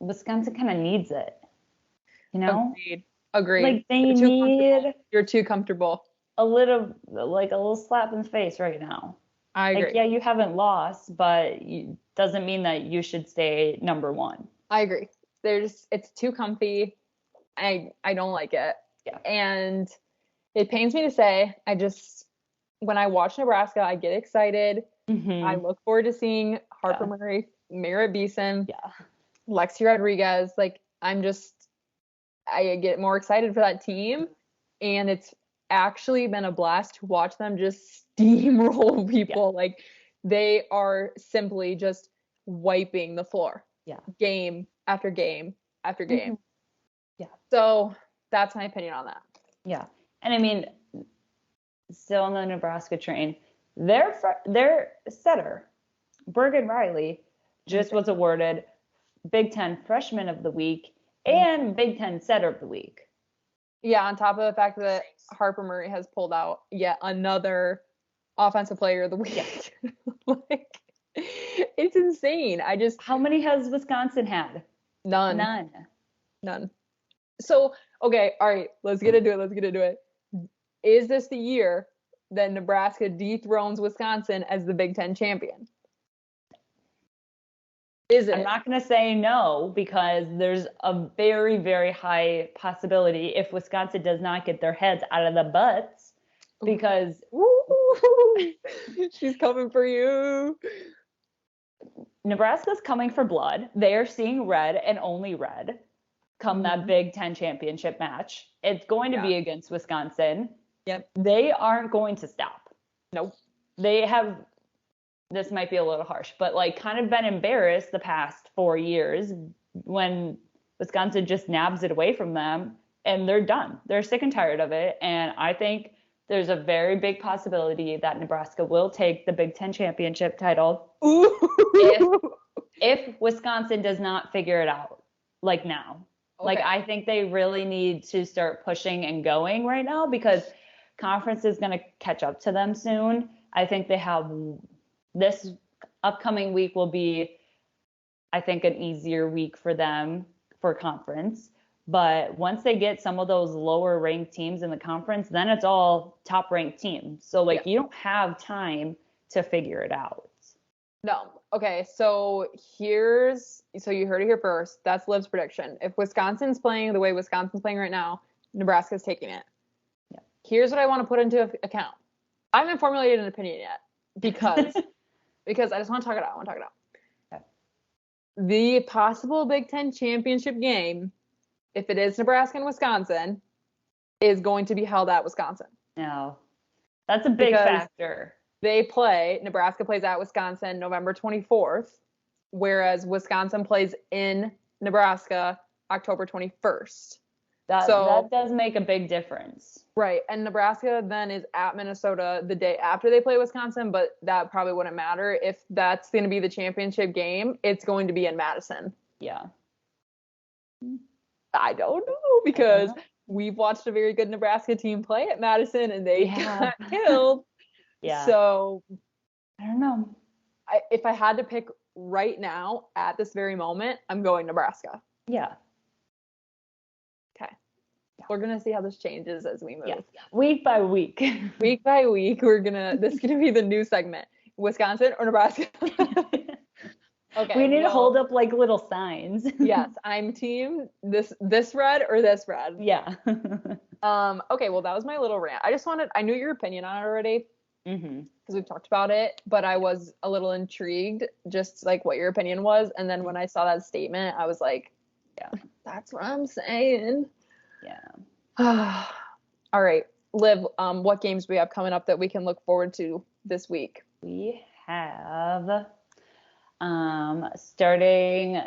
Wisconsin kind of needs it. You know? Agreed. They need. You're too comfortable. A little slap in the face right now. I agree. Yeah, you haven't lost, but doesn't mean that you should stay number 1. I agree. It's too comfy. I don't like it. Yeah. And it pains me to say, when I watch Nebraska, I get excited. Mm-hmm. I look forward to seeing Harper Murray, Merritt Beeson, Lexi Rodriguez. I get more excited for that team. And it's actually been a blast to watch them just steamroll people. They are simply just wiping the floor. Yeah. Game after game after game. Mm-hmm. Yeah. So that's my opinion on that. Yeah. And I mean, still on the Nebraska train, their setter, Bergen Riley, just was awarded Big Ten Freshman of the Week and Big Ten Setter of the Week. Yeah, on top of the fact that Harper Murray has pulled out yet another Offensive Player of the Week. Like, it's insane. How many has Wisconsin had? None. So, okay, all right, let's get into it. Is this the year that Nebraska dethrones Wisconsin as the Big Ten champion? Is it? I'm not going to say no, because there's a very, very high possibility if Wisconsin does not get their heads out of the butts, because she's coming for you. Nebraska's coming for blood. They are seeing red and only red come that Big Ten championship match. It's going to be against Wisconsin. Yep. They aren't going to stop. Nope. They have, this might be a little harsh, but like kind of been embarrassed the past 4 years when Wisconsin just nabs it away from them, and they're done. They're sick and tired of it. And I think there's a very big possibility that Nebraska will take the Big Ten championship title if Wisconsin does not figure it out, like now. Okay. Like, I think they really need to start pushing and going right now, because conference is going to catch up to them soon. I think they have, this upcoming week will be, I think, an easier week for them for conference. But once they get some of those lower ranked teams in the conference, then it's all top ranked teams. So like, you don't have time to figure it out. No. Okay. So you heard it here first. That's Liv's prediction. If Wisconsin's playing the way Wisconsin's playing right now, Nebraska's taking it. Yeah. Here's what I want to put into account. I haven't formulated an opinion yet because I just want to talk it out. Okay. The possible Big Ten championship game, if it is Nebraska and Wisconsin, is going to be held at Wisconsin. No. That's a big factor. Nebraska plays at Wisconsin November 24th, whereas Wisconsin plays in Nebraska October 21st. That does make a big difference. Right. And Nebraska then is at Minnesota the day after they play Wisconsin, but that probably wouldn't matter. If that's going to be the championship game, it's going to be in Madison. Yeah. I don't know, because we've watched a very good Nebraska team play at Madison and they got killed. Yeah. So I don't know. If I had to pick right now at this very moment, I'm going Nebraska. Yeah. Okay. Yeah. We're going to see how this changes as we move. Yeah. Week by week. Week by week, this is going to be the new segment. Wisconsin or Nebraska? Okay. We need to hold up like little signs. Yes, I'm team this red or this red. Yeah. Okay, well, that was my little rant. I knew your opinion on it already. Because we've talked about it, but I was a little intrigued just like what your opinion was. And then when I saw that statement, I was like, yeah, that's what I'm saying. Yeah. All right, Liv, what games do we have coming up that we can look forward to this week? We have starting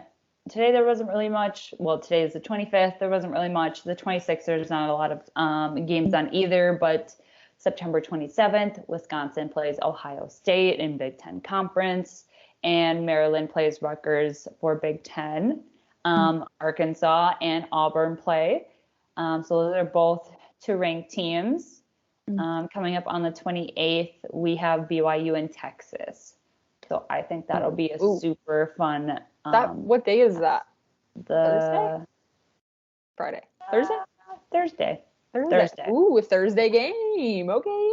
today, there wasn't really much. Well, today is the 25th. There wasn't really much. The 26th, there's not a lot of games on either, but September 27th, Wisconsin plays Ohio State in Big Ten Conference, and Maryland plays Rutgers for Big Ten. Arkansas and Auburn play. So those are both two ranked teams. Coming up on the 28th, we have BYU and Texas. So I think that'll be a super fun. What day is that? Thursday? Friday. Thursday. Ooh, a Thursday game. Okay.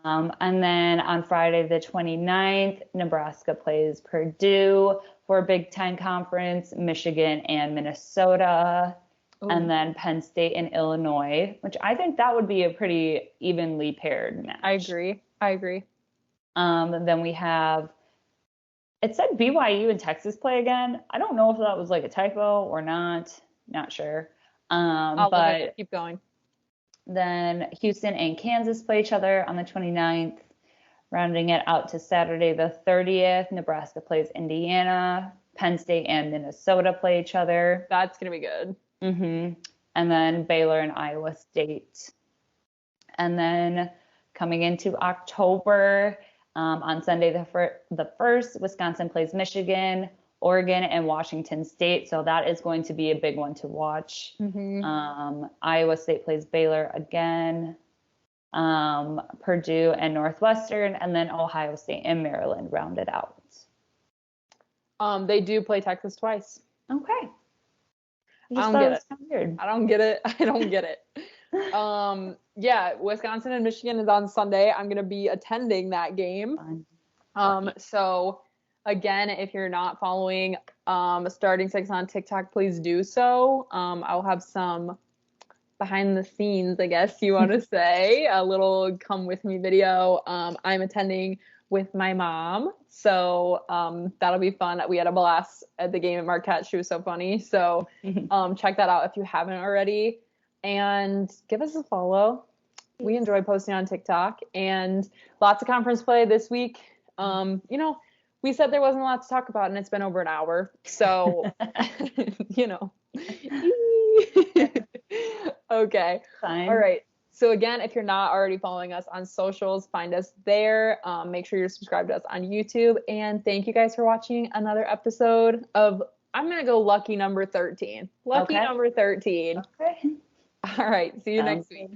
And then on Friday the 29th, Nebraska plays Purdue for Big Ten Conference, Michigan and Minnesota, and then Penn State and Illinois, which I think that would be a pretty evenly paired match. I agree. And then we have, it said BYU and Texas play again. I don't know if that was like a typo or not. Not sure. But keep going. Then Houston and Kansas play each other on the 29th, rounding it out to Saturday the 30th. Nebraska plays Indiana. Penn State and Minnesota play each other. That's going to be good. And then Baylor and Iowa State. And then coming into October, on Sunday the 1st, Wisconsin plays Michigan, Oregon, and Washington State. So that is going to be a big one to watch. Iowa State plays Baylor again, Purdue and Northwestern, and then Ohio State and Maryland rounded out. They do play Texas twice. Okay. I don't get it. I don't get it. Yeah, Wisconsin and Michigan is on Sunday. I'm going to be attending that game. So again, if you're not following Starting Six on TikTok, please do so. I'll have some behind the scenes, I guess you want to say, a little come with me video. I'm attending with my mom, so that'll be fun. We had a blast at the game at Marquette. She was so funny. So check that out if you haven't already, and give us a follow. We enjoy posting on TikTok, and lots of conference play this week. We said there wasn't a lot to talk about, and it's been over an hour, so Okay. Fine. All right. So again, if you're not already following us on socials, find us there. Make sure you're subscribed to us on YouTube. And thank you guys for watching another episode of, I'm going to go lucky number 13. Lucky number 13. Okay. All right. See you next week.